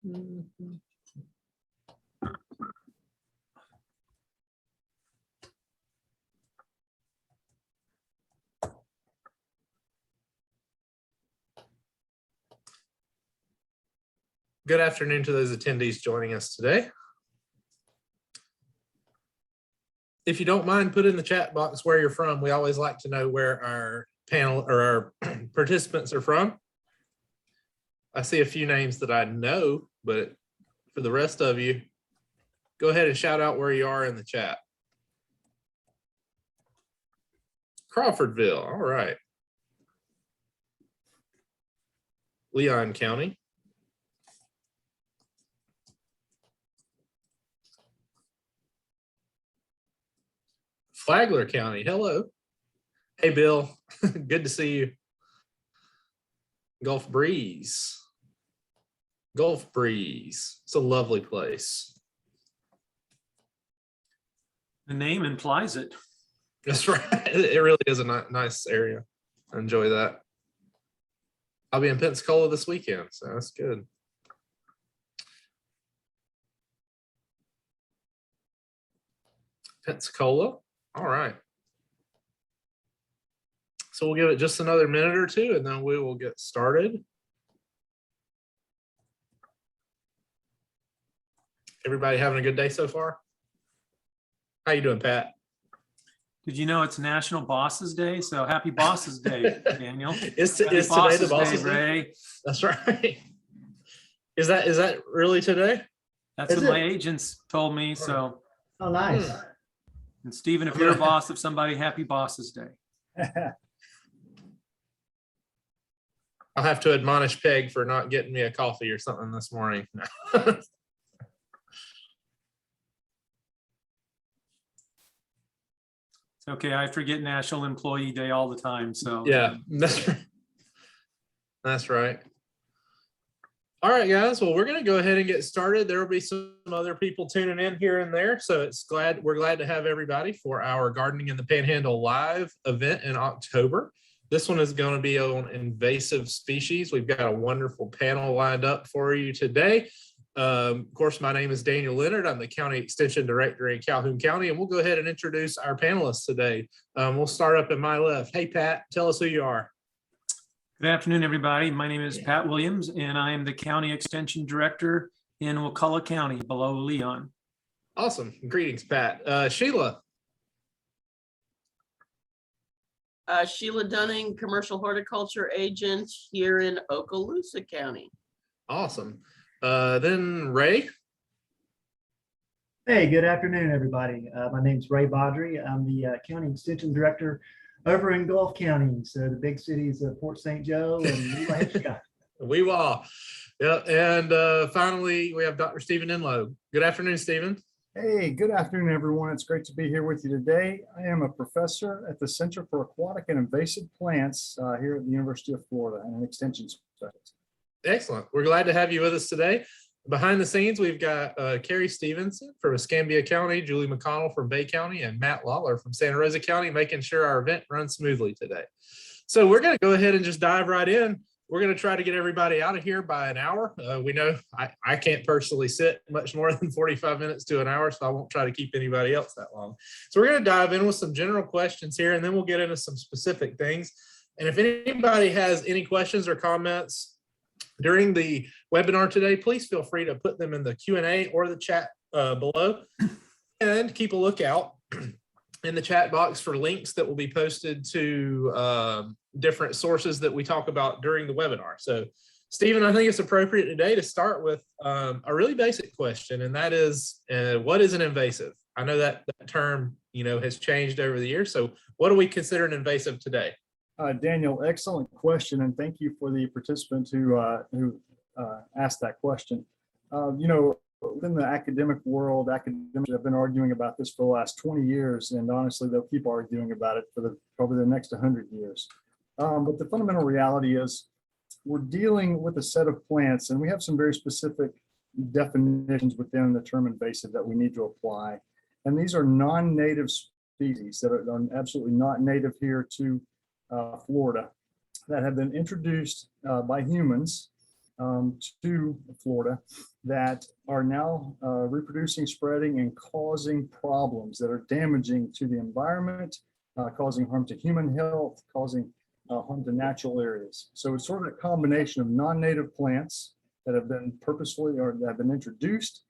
Good afternoon to those attendees joining us today. If you don't mind, put in the chat box where you're from. We always like to know where our panel or our participants are from. I see a few names that I know, but for the rest of you, go ahead and shout out where you are in the chat. Crawfordville, all right. Leon County. Flagler County, hello. Hey, Bill, good to see you. Gulf Breeze. Gulf Breeze, it's a lovely place. The name implies it. That's right, it really is a nice area. I enjoy that. I'll be in Pensacola this weekend, so that's good. Pensacola. All right. So we'll give it just another minute or two and then we will get started. Everybody having a good day so far? How you doing, Pat? Did you know it's National Bosses Day? So happy Bosses Day, Daniel. Is today the Bosses Day? That's right. Is that really today? That's what my agents told me. So. Oh, nice. And Stephen, if you're a boss of somebody, happy Bosses Day. I'll have to admonish Peg for not getting me a coffee or something this morning. It's okay. I forget National Employee Day all the time. So yeah, that's right. That's right. All right, guys. Well, we're going to go ahead and get started. There will be some other people tuning in here and there. So we're glad to have everybody for our Gardening in the Panhandle live event in October. This one is going to be on invasive species. We've got a wonderful panel lined up for you today. Of course, my name is Daniel Leonard. I'm the County Extension Director in Calhoun County, and we'll go ahead and introduce our panelists today. We'll start up at my left. Hey, Pat, tell us who you are. good afternoon, everybody. My name is Pat Williams, and I am the County Extension Director in Wakulla County below Leon. Awesome. Greetings, Pat. Sheila. Sheila Dunning, Commercial Horticulture Agent here in Okaloosa County. Awesome. Then Ray. Hey, good afternoon, everybody. My name's Ray Bodrey. I'm the County Extension Director over in Gulf County. So the big cities of Port St. Joe and Scott. We will. Yeah. And finally, we have Dr. Stephen Enloe. Good afternoon, Stephen. Hey, good afternoon, everyone. It's great to be here with you today. I am a professor at the Center for Aquatic and Invasive Plants here at the University of Florida and an extension specialist. Excellent. We're glad to have you with us today. Behind the scenes, we've got Carrie Stevenson from Escambia County, Julie McConnell from Bay County, and Matt Lawler from Santa Rosa County, making sure our event runs smoothly today. So we're going to go ahead and just dive right in. We're going to try to get everybody out of here by an hour. We know I can't personally sit much more than 45 minutes to an hour, so I won't try to keep anybody else that long. So we're going to dive in with some general questions here, and then we'll get into some specific things. And if anybody has any questions or comments during the webinar today, please feel free to put them in the Q&A or the chat below. And keep a lookout in the chat box for links that will be posted to different sources that we talk about during the webinar. So, Stephen, I think it's appropriate today to start with a really basic question, and that is, what is an invasive? I know that term, has changed over the years. So what do we consider an invasive today? Daniel, excellent question, and thank you for the participant who asked that question. Within the academic world, academics have been arguing about this for the last 20 years, and honestly, they'll keep arguing about it for probably the next 100 years. But the fundamental reality is we're dealing with a set of plants, and we have some very specific definitions within the term invasive that we need to apply. And these are non-native species that are absolutely not native here to Florida, that have been introduced by humans to Florida that are now reproducing, spreading, and causing problems that are damaging to the environment, causing harm to human health, causing harm to natural areas. So it's sort of a combination of non-native plants that have been purposefully or that have been introduced,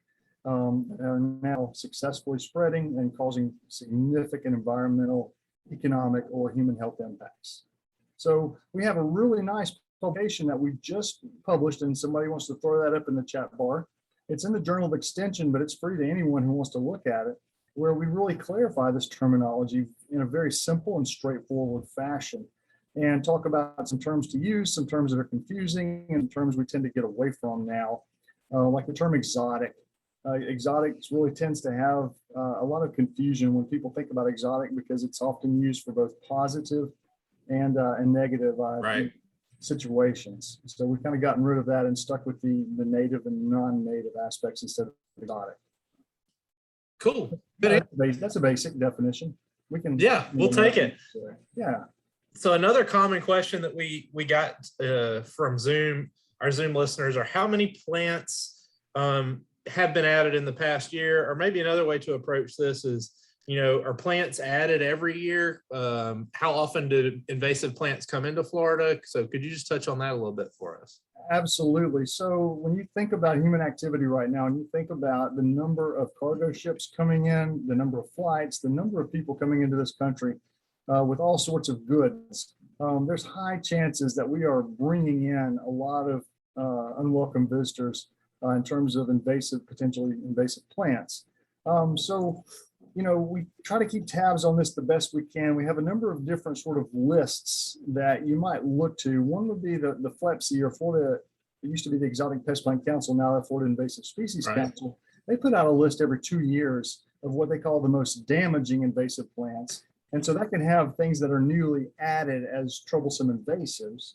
are now successfully spreading and causing significant environmental, economic, or human health impacts. So we have a really nice publication that we just published, and somebody wants to throw that up in the chat bar. It's in the Journal of Extension, but it's free to anyone who wants to look at it, where we really clarify this terminology in a very simple and straightforward fashion and talk about some terms to use, some terms that are confusing, and terms we tend to get away from now, like the term exotic. Exotic really tends to have a lot of confusion when people think about exotic because it's often used for both positive and negative situations. So we've kind of gotten rid of that and stuck with the native and non-native aspects instead of exotic. Cool. That's a basic definition. We can. Yeah, we'll take it. Yeah. So another common question that we got from Zoom, our Zoom listeners, are how many plants have been added in the past year? Or maybe another way to approach this is, are plants added every year? How often do invasive plants come into Florida? So could you just touch on that a little bit for us? Absolutely. So when you think about human activity right now, and you think about the number of cargo ships coming in, the number of flights, the number of people coming into this country with all sorts of goods, there's high chances that we are bringing in a lot of unwelcome visitors in terms of potentially invasive plants. So we try to keep tabs on this the best we can. We have a number of different sort of lists that you might look to. One would be the FLEPC, or Florida, it used to be the Exotic Pest Plant Council, now the Florida Invasive Species Council. They put out a list every 2 years of what they call the most damaging invasive plants. And so that can have things that are newly added as troublesome invasives.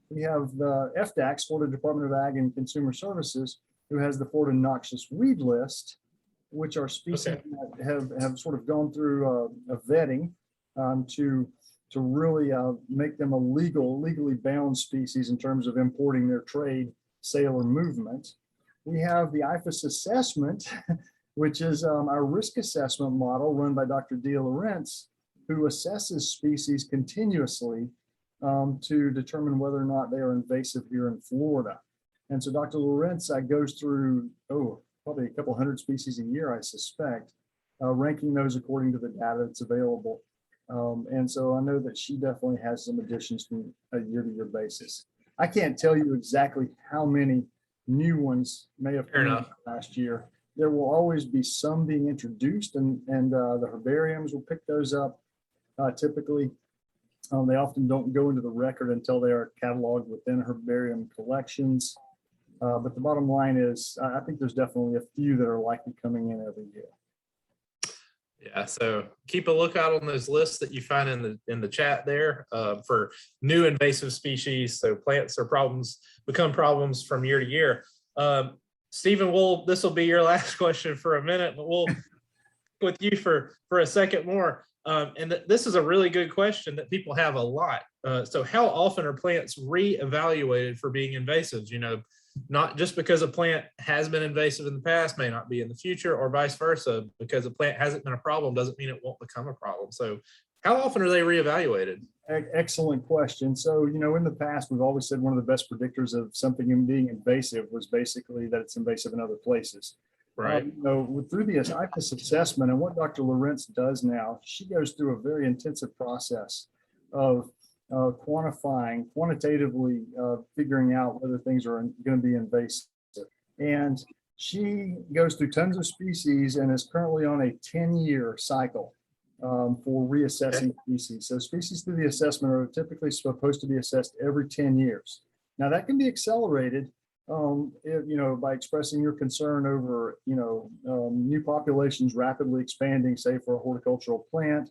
We have the FDACS, Florida Department of Ag and Consumer Services, who has the Florida Noxious Weed List, which are species that have sort of gone through a vetting to really make them a legally bound species in terms of importing their trade, sale, or movement. We have the IFAS assessment, which is our risk assessment model run by Dr. Dia Lawrence, who assesses species continuously to determine whether or not they are invasive here in Florida. And so Dr. Lawrence goes through, probably a couple hundred species a year, I suspect, ranking those according to the data that's available. And so I know that she definitely has some additions from a year-to-year basis. I can't tell you exactly how many new ones may have come in last year. There will always be some being introduced, and the herbariums will pick those up typically. They often don't go into the record until they are cataloged within herbarium collections. But the bottom line is, I think there's definitely a few that are likely coming in every year. Yeah, so keep a lookout on those lists that you find in the chat there for new invasive species. So plants become problems from year to year. Stephen, this will be your last question for a minute, but we'll with you for a second more. This is a really good question that people have a lot. So how often are plants re-evaluated for being invasives? Not just because a plant has been invasive in the past, may not be in the future, or vice versa. Because a plant hasn't been a problem doesn't mean it won't become a problem. So how often are they reevaluated? Excellent question. So, in the past, we've always said one of the best predictors of something being invasive was basically that it's invasive in other places. Right. Through the IFAS assessment, and what Dr. Lawrence does now, she goes through a very intensive process of quantitatively figuring out whether things are going to be invasive. And she goes through tons of species and is currently on a 10-year cycle for reassessing species. So species through the assessment are typically supposed to be assessed every 10 years. Now that can be accelerated by expressing your concern over, new populations rapidly expanding, say for a horticultural plant,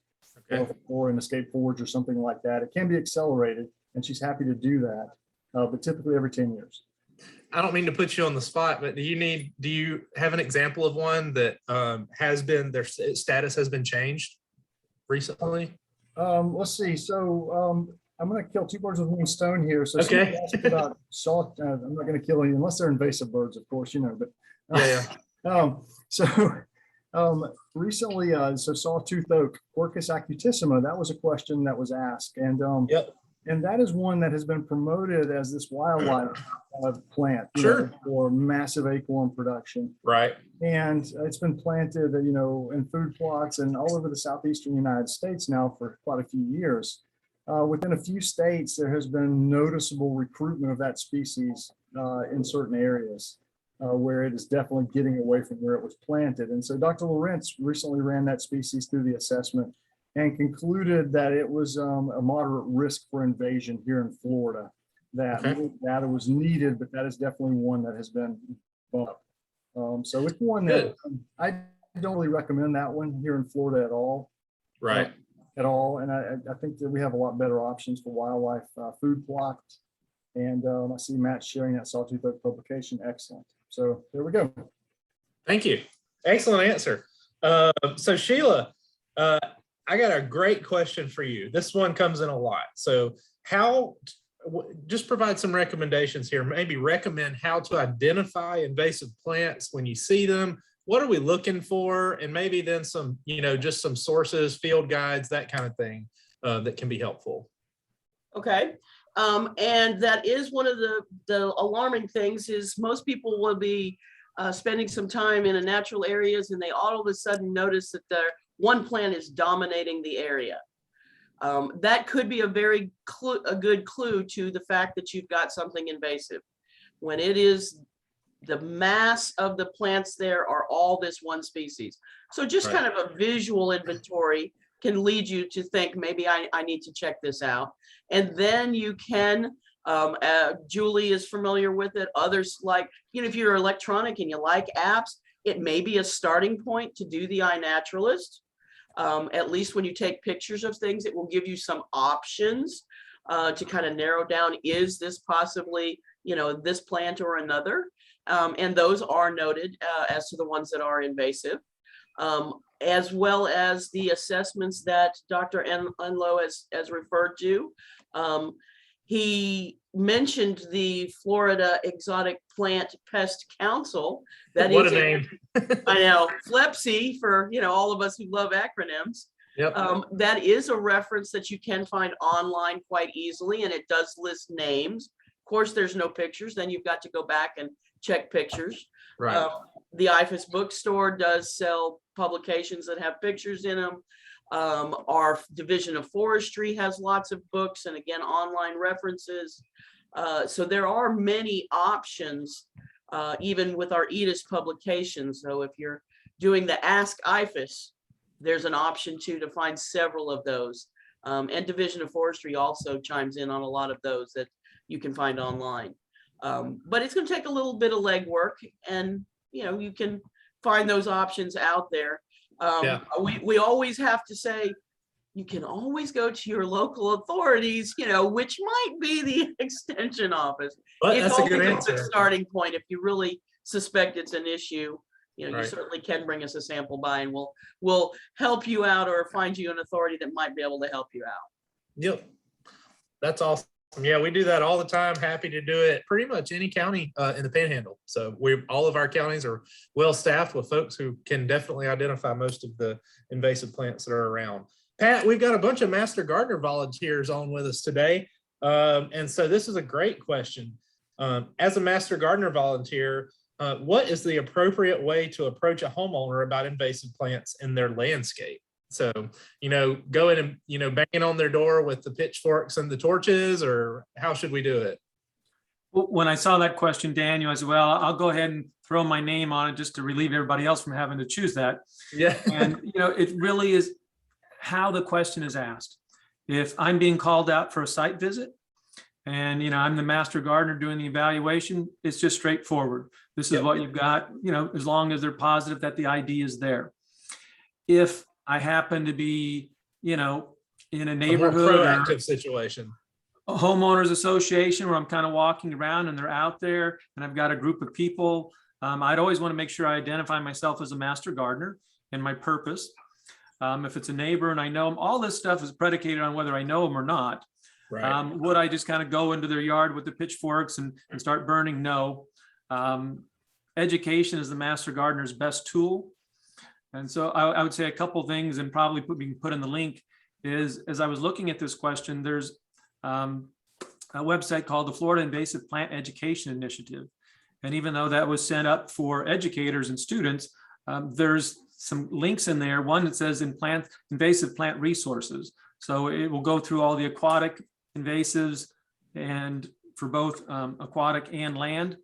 or an escape forage or something like that. It can be accelerated, and she's happy to do that, but typically every 10 years. I don't mean to put you on the spot, but do you have an example of one that their status has been changed recently? Let's see. So I'm going to kill two birds with one stone here. So Okay. somebody asked about salt. I'm not going to kill any unless they're invasive birds, of course, you know. But Yeah. so recently, so sawtooth oak, Orches accutissimo. That was a question that was asked, and Yep. and that is one that has been promoted as this wildlife plant, you Sure. know, for massive acorn production. Right. And it's been planted, you know, in food plots and all over the southeastern United States now for quite a few years. Within a few states, there has been noticeable recruitment of that species in certain areas where it is definitely getting away from where it was planted. And so Dr. Lawrence recently ran that species through the assessment and concluded that it was a moderate risk for invasion here in Florida. That data was needed, but that is definitely one that has been bumped. So it's one that I don't really recommend that one here in Florida at all. Right. At all. And I think that we have a lot better options for wildlife food plots. And I see Matt sharing that sawtooth oak publication. Excellent. So there we go. Thank you. Excellent answer. So Sheila, I got a great question for you. This one comes in a lot. So just provide some recommendations here. Maybe recommend how to identify invasive plants when you see them. What are we looking for? And maybe then some, you know, just some sources, field guides, that kind of thing that can be helpful. Okay. And that is one of the alarming things is most people will be spending some time in a natural areas and they all of a sudden notice that their one plant is dominating the area. That could be a very good clue to the fact that you've got something invasive. When it is the mass of the plants there are all this one species. So just kind of a visual inventory can lead you to think maybe I need to check this out. And then you can, Julie is familiar with it. Others like, you know, if you're electronic and you like apps, it may be a starting point to do the iNaturalist. At least when you take pictures of things, it will give you some options to kind of narrow down, is this possibly, you know, this plant or another? And those are noted as to the ones that are invasive, as well as the assessments that Dr. Enloe has referred to. He mentioned the Florida Exotic Plant Pest Council. That What is a name. I know, FLEPSI for, you know, all of us who love acronyms. Yep. That is a reference that you can find online quite easily, and it does list names. Of course, there's no pictures, then you've got to go back and check pictures. Right. The IFAS bookstore does sell publications that have pictures in them. Our Division of Forestry has lots of books and again, online references. So there are many options, even with our EDIS publications. So if you're doing the Ask IFAS, there's an option to find several of those. And Division of Forestry also chimes in on a lot of those that you can find online. But it's going to take a little bit of legwork, and you know, you can find those options out there. We always have to say, you can always go to your local authorities, you know, which might be the extension office. But It's that's a always good a answer. good starting point. If you really suspect it's an issue, you know, you Right. certainly can bring us a sample by, and we'll help you out or find you an authority that might be able to help you out. Yep. That's awesome. Yeah, we do that all the time. Happy to do it pretty much any county in the Panhandle. So all of our counties are well staffed with folks who can definitely identify most of the invasive plants that are around. Pat, we've got a bunch of Master Gardener volunteers on with us today. And so this is a great question. As a Master Gardener volunteer, what is the appropriate way to approach a homeowner about invasive plants in their landscape? So, you know, go in and, you know, banging on their door with the pitchforks and the torches, or how should we do it? When I saw that question, Daniel, as well, I'll go ahead and throw my name on it just to relieve everybody else from having to choose that. Yeah. And, you know, it really is how the question is asked. If I'm being called out for a site visit and, you know, I'm the master gardener doing the evaluation, it's just straightforward. This is what you've got, you know, as long as they're positive that the ID is there. If I happen to be, you know, in a neighborhood or proactive situation, a homeowners association where I'm kind of walking around and they're out there and I've got a group of people, I'd always want to make sure I identify myself as a master gardener and my purpose. If it's a neighbor and I know them, all this stuff is predicated on whether I know them or not. Right. Would I just kind of go into their yard with the pitchforks and start burning? No. Education is the master gardener's best tool. And so I would say a couple things, and probably we can put in the link, is as I was looking at this question, there's a website called the Florida Invasive Plant Education Initiative. And even though that was set up for educators and students, there's some links in there. One that says invasive plant resources. So it will go through all the aquatic invasives and for both aquatic and land,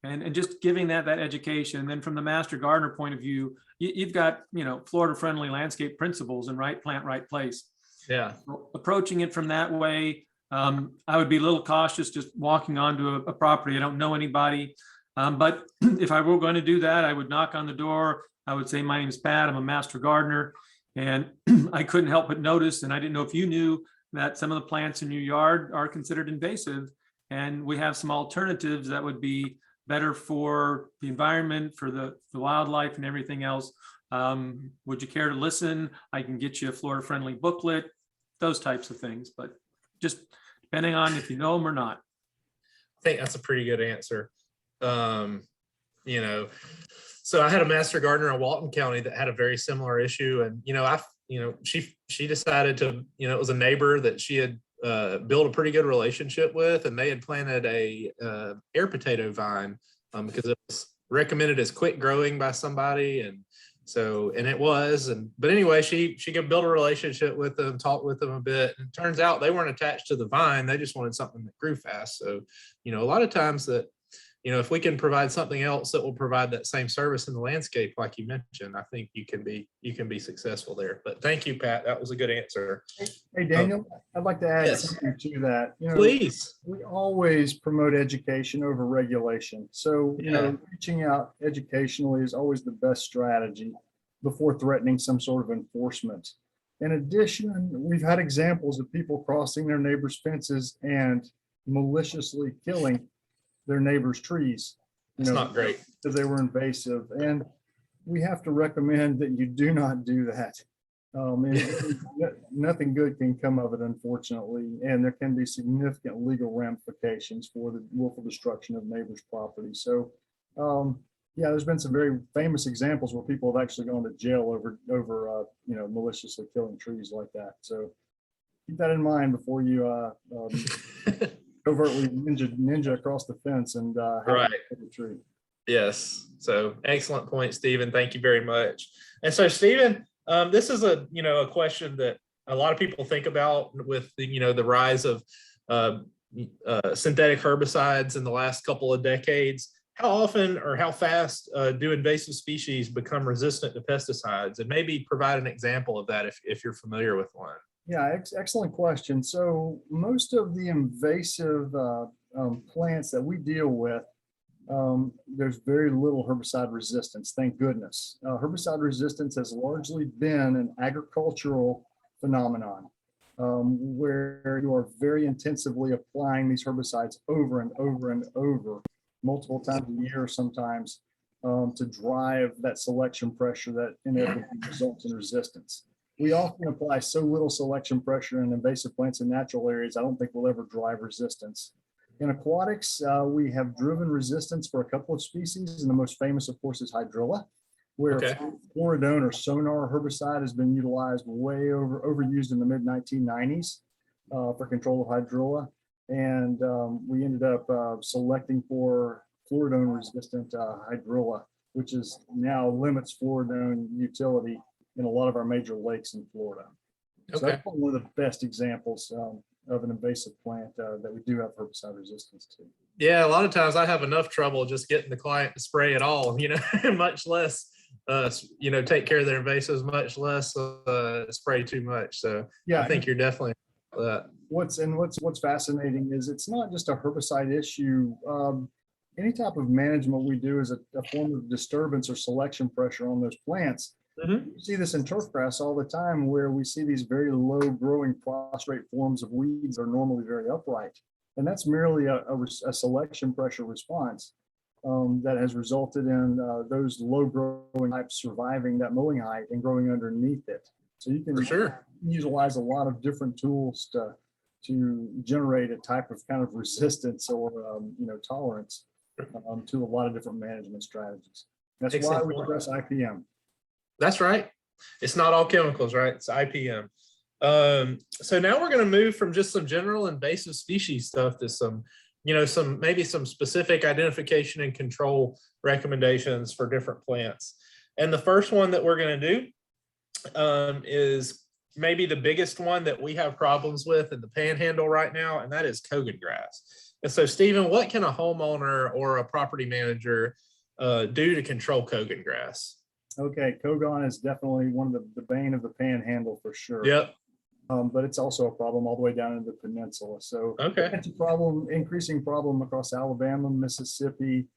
and just giving that education. And then from the master gardener point of view, you've got, Florida friendly landscape principles and right plant, right place. Yeah. Approaching it from that way, I would be a little cautious just walking onto a property. I don't know anybody. But if I were going to do that, I would knock on the door. I would say, my name is Pat, I'm a master gardener. And I couldn't help but notice, and I didn't know if you knew, that some of the plants in your yard are considered invasive. And we have some alternatives that would be better for the environment, for the wildlife and everything else. Would you care to listen? I can get you a Florida friendly booklet, those types of things, but just depending on if you know them or not. I think that's a pretty good answer. So I had a master gardener in Walton County that had a very similar issue. And, she decided to, it was a neighbor that she had built a pretty good relationship with, and they had planted a air potato vine because it was recommended as quick growing by somebody. And it was, but anyway, she could build a relationship with them, talk with them a bit. And it turns out they weren't attached to the vine. They just wanted something that grew fast. So, a lot of times that, if we can provide something else that will provide that same service in the landscape, like you mentioned, I think you can be successful there. But thank you, Pat. That was a good answer. Hey, Daniel, I'd like to add Yes. something to that. Please. We always promote education over regulation. So, reaching out educationally is always the best strategy before threatening some sort of enforcement. In addition, we've had examples of people crossing their neighbors' fences and maliciously killing their neighbors' trees. It's not great. Because they were invasive. And we have to recommend that you do not do that. Nothing good can come of it, unfortunately, and there can be significant legal ramifications for the willful destruction of neighbors' property. So, there's been some very famous examples where people have actually gone to jail over maliciously killing trees like that. So keep that in mind before you overtly ninja across the fence and Right. the tree. Yes. So excellent point, Stephen. Thank you very much. And so, Stephen, this is a question that a lot of people think about with the rise of synthetic herbicides in the last couple of decades. How often or how fast do invasive species become resistant to pesticides? And maybe provide an example of that if you're familiar with one. Yeah, excellent question. So most of the invasive plants that we deal with, there's very little herbicide resistance, thank goodness. Herbicide resistance has largely been an agricultural phenomenon where you are very intensively applying these herbicides over and over and over, multiple times a year sometimes, to drive that selection pressure that inevitably results in resistance. We often apply so little selection pressure in invasive plants in natural areas, I don't think we'll ever drive resistance. In aquatics, we have driven resistance for a couple of species, and the most famous, of course, is Hydrilla, where fluoridone or sonar herbicide has been utilized overused in the mid-1990s for control of Hydrilla. And we ended up selecting for fluoridone-resistant Hydrilla, which is now limits fluoridone utility in a lot of our major lakes in Florida. So that's one of the best examples of an invasive plant that we do have herbicide resistance to. Yeah, a lot of times I have enough trouble just getting the client to spray at all, much less, take care of their invasives, much less spray too much. So yeah, I think you're definitely What's fascinating is it's not just a herbicide issue. Any type of management we do is a form of disturbance or selection pressure on those plants. Mm-hmm. You see this in turf grass all the time, where we see these very low growing prostrate forms of weeds that are normally very upright. And that's merely a selection pressure response that has resulted in those low growing types surviving that mowing height and growing underneath it. So you can utilize a lot of different tools to to generate a type of kind of resistance or tolerance to a lot of different management strategies. That's why Excellent we point. stress IPM. That's right. It's not all chemicals, right? It's IPM. So now we're going to move from just some general invasive species stuff to some, maybe some specific identification and control recommendations for different plants. And the first one that we're going to do is maybe the biggest one that we have problems with in the Panhandle right now, and that is Kogan grass. And so, Stephen, what can a homeowner or a property manager do to control Kogan grass? Okay, Kogan is definitely one of the bane of the Panhandle for sure. Yep. But it's also a problem all the way down into the peninsula. So Okay. it's a problem, increasing problem across Alabama, Mississippi,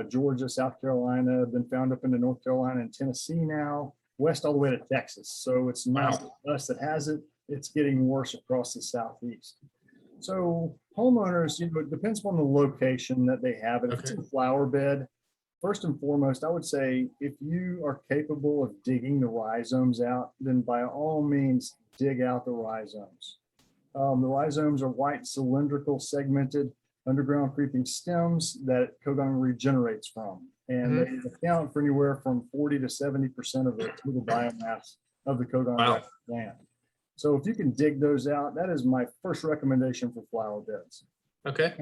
Georgia, South Carolina, been found up into North Carolina and Tennessee now, west all the way to Texas. So it's not us that has it, it's getting worse across the Southeast. So homeowners, it depends on the location that they have it. If it's a flower bed, first and foremost, I would say if you are capable of digging the rhizomes out, then by all means, dig out the rhizomes. The rhizomes are white, cylindrical, segmented, underground creeping stems that Kogan regenerates from. And they account for anywhere from 40 to 70% of the total biomass of the Kogan plant. So if you can dig those out, that is my first recommendation for flower beds. Okay.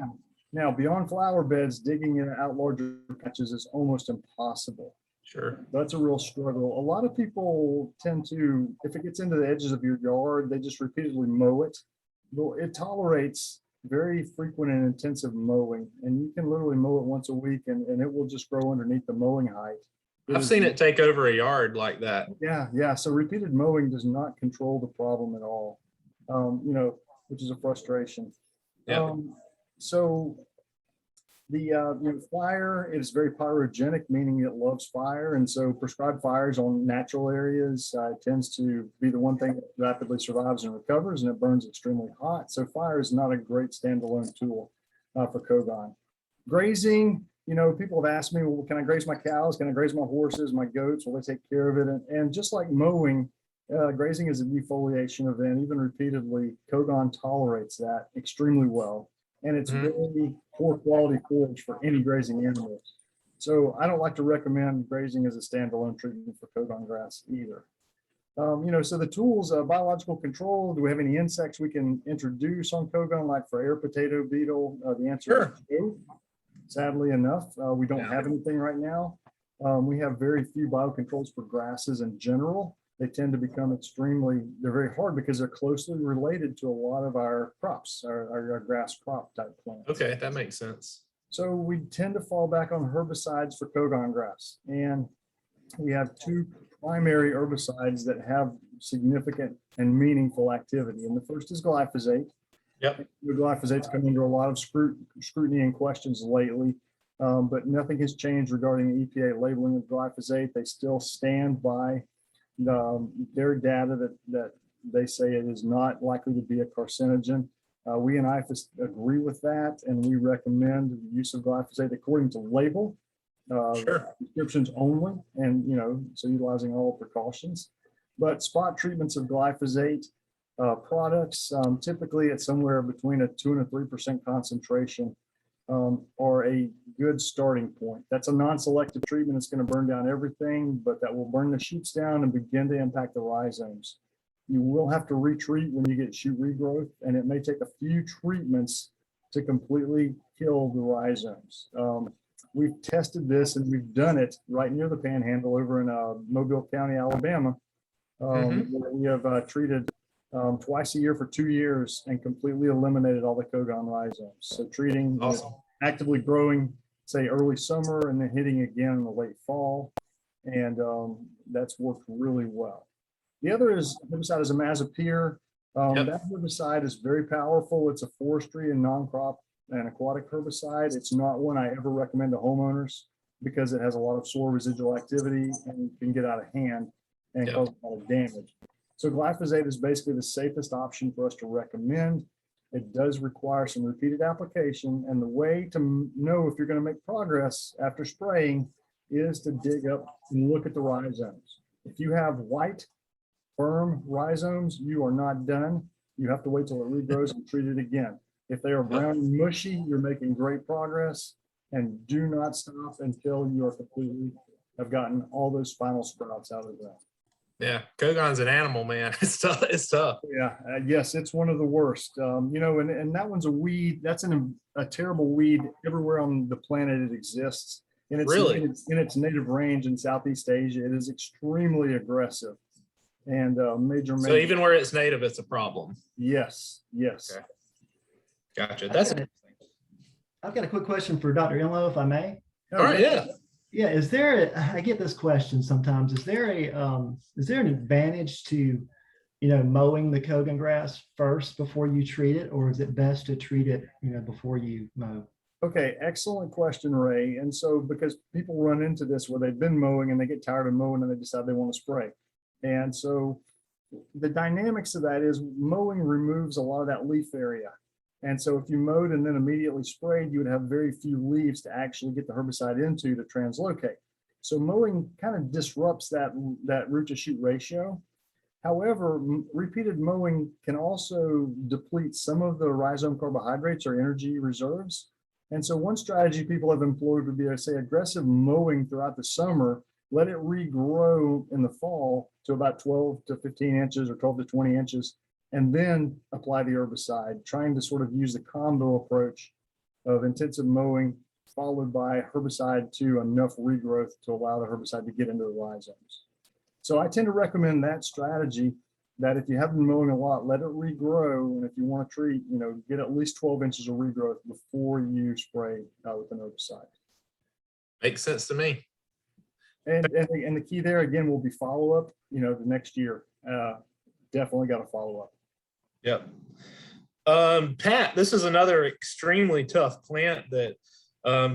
Now, beyond flower beds, digging out larger patches is almost impossible. Sure. That's a real struggle. A lot of people tend to, if it gets into the edges of your yard, they just repeatedly mow it. Well, it tolerates very frequent and intensive mowing, and you can literally mow it once a week and it will just grow underneath the mowing height. I've seen it take over a yard like that. Yeah. So repeated mowing does not control the problem at all, which is a frustration. Yeah. So the fire is very pyrogenic, meaning it loves fire. And so prescribed fires on natural areas tends to be the one thing that rapidly survives and recovers, and it burns extremely hot. So fire is not a great standalone tool for Kogan. Grazing, people have asked me, well, can I graze my cows? Can I graze my horses, my goats? Will they take care of it? And just like mowing, grazing is a defoliation event. Even repeatedly, Kogan tolerates that extremely well. And it's really poor quality forage for any grazing animals. So I don't like to recommend grazing as a standalone treatment for Kogan grass either. So the tools, biological control, do we have any insects we can introduce on Kogan, like for air potato beetle? The answer is no. Sadly enough, we don't have anything right now. We have very few biocontrols for grasses in general. They tend to become they're very hard because they're closely related to a lot of our crops, our grass crop type plants. Okay, that makes sense. So we tend to fall back on herbicides for Kogan grass. And we have two primary herbicides that have significant and meaningful activity. And the first is glyphosate. Yep. The glyphosate's come under a lot of scrutiny and questions lately, but nothing has changed regarding the EPA labeling of glyphosate. They still stand by their data that they say it is not likely to be a carcinogen. We in IFAS agree with that, and we recommend the use of glyphosate according to label, prescriptions only, and so utilizing all precautions. But spot treatments of glyphosate products, typically at somewhere between a 2 and a 3% concentration, are a good starting point. That's a non-selective treatment. It's going to burn down everything, but that will burn the shoots down and begin to impact the rhizomes. You will have to retreat when you get shoot regrowth, and it may take a few treatments to completely kill the rhizomes. We've tested this and we've done it right near the Panhandle over in Mobile County, Alabama. Where we have treated twice a year for 2 years and completely eliminated all the Kogan rhizomes. So treating, actively growing, say early summer, and then hitting again in the late fall. And that's worked really well. The other herbicide is imazapyr. That herbicide is very powerful. It's a forestry and non-crop and aquatic herbicide. It's not one I ever recommend to homeowners because it has a lot of soil residual activity and can get out of hand and cause a lot of damage. So glyphosate is basically the safest option for us to recommend. It does require some repeated application, and the way to know if you're going to make progress after spraying is to dig up and look at the rhizomes. If you have white, firm rhizomes, you are not done. you have to wait till it regrows and treat it again. If they are brown and mushy, you're making great progress, and do not stop until you are completely have gotten all those final sprouts out of the ground. Yeah, Kogan's an animal, man. It's tough. It's tough. Yeah, yes, it's one of the worst. You know, and that one's a weed. That's a terrible weed everywhere on the planet it exists. And it's Really? in its native range in Southeast Asia. It is extremely aggressive and major. So even where it's native, it's a problem. Yes, yes. Okay. Gotcha. That's I've got a quick question for Dr. Enloe, if I may. all right. Yeah. Yeah, I get this question sometimes. Is there an advantage to, mowing the Kogan grass first before you treat it, or is it best to treat it, before you mow? Okay, excellent question, Ray. And so because people run into this where they've been mowing and they get tired of mowing and they decide they want to spray. And so the dynamics of that is mowing removes a lot of that leaf area. And so if you mowed and then immediately sprayed, you would have very few leaves to actually get the herbicide into to translocate. So mowing kind of disrupts that root to shoot ratio. However, repeated mowing can also deplete some of the rhizome carbohydrates or energy reserves. And so one strategy people have employed would be to say aggressive mowing throughout the summer, let it regrow in the fall to about 12 to 15 inches or 12 to 20 inches, and then apply the herbicide, trying to sort of use the combo approach of intensive mowing followed by herbicide to enough regrowth to allow the herbicide to get into the rhizomes. So I tend to recommend that strategy, that if you have been mowing a lot, let it regrow. And if you want to treat, get at least 12 inches of regrowth before you spray with an herbicide. Makes sense to me. And the key there again will be follow-up, the next year. Definitely got to follow up. Yep. Pat, this is another extremely tough plant that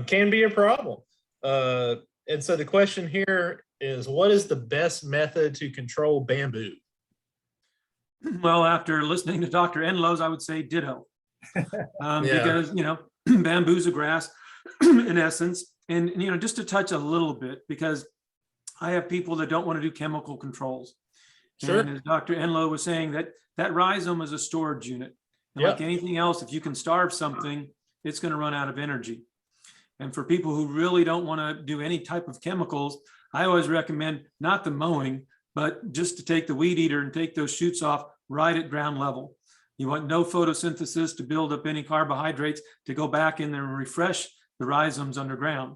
can be a problem. And so the question here is, what is the best method to control bamboo? Well, after listening to Dr. Enloe's, I would say ditto. Because, bamboo's a grass in essence. And, just to touch a little bit, because I have people that don't want to do chemical controls. Sure. And as Dr. Enloe was saying, that rhizome is a storage unit. And Yep. like anything else, if you can starve something, it's going to run out of energy. And for people who really don't want to do any type of chemicals, I always recommend not the mowing, but just to take the weed eater and take those shoots off right at ground level. You want no photosynthesis to build up any carbohydrates to go back in there and refresh the rhizomes underground.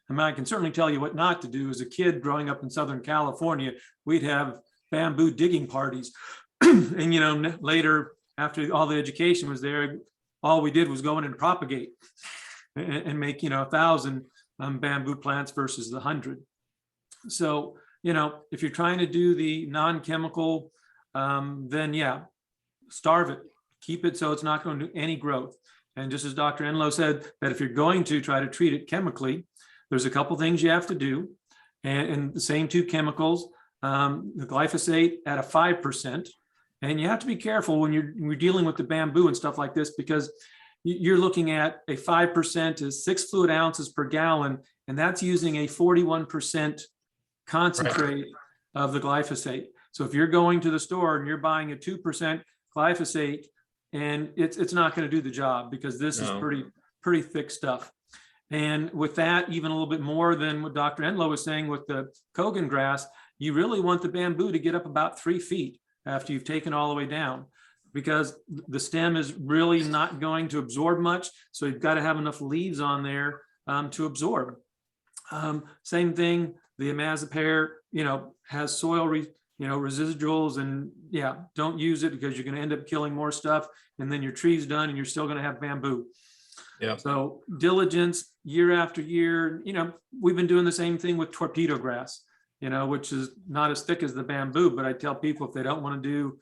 I mean, I can certainly tell you what not to do. As a kid growing up in Southern California, we'd have bamboo digging parties. And, later, after all the education was there, all we did was go in and propagate and make, 1,000 bamboo plants versus the 100. So, if you're trying to do the non-chemical, then yeah, starve it, keep it so it's not going to do any growth. And just as Dr. Enloe said, that if you're going to try to treat it chemically, there's a couple things you have to do. And the same two chemicals, the glyphosate at a 5%. And you have to be careful when you're dealing with the bamboo and stuff like this, because you're looking at a 5% is 6 fluid ounces per gallon, and that's using a 41% concentrate of the glyphosate. So if you're going to the store and you're buying a 2% glyphosate, and it's not going to do the job, because this is pretty thick stuff. And with that, even a little bit more than what Dr. Enloe was saying with the Kogan grass, you really want the bamboo to get up about 3 feet after you've taken all the way down, because the stem is really not going to absorb much. So you've got to have enough leaves on there to absorb. Same thing, the Invasive, has soil residuals, and yeah, don't use it, because you're going to end up killing more stuff, and then your tree's done and you're still going to have bamboo. Yeah. So diligence year after year. We've been doing the same thing with torpedo grass, which is not as thick as the bamboo, but I tell people if they don't want to do,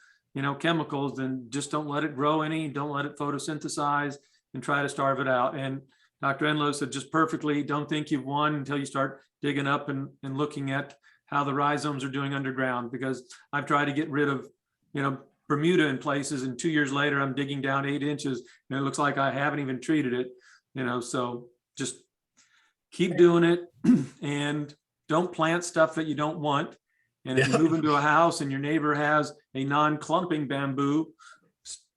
chemicals, then just don't let it grow any, don't let it photosynthesize, and try to starve it out. And Dr. Enloe said just perfectly, don't think you've won until you start digging up and looking at how the rhizomes are doing underground, because I've tried to get rid of, Bermuda in places, and 2 years later, I'm digging down 8 inches and it looks like I haven't even treated it, so just keep doing it and don't plant stuff that you don't want. And if you move into a house and your neighbor has a non-clumping bamboo,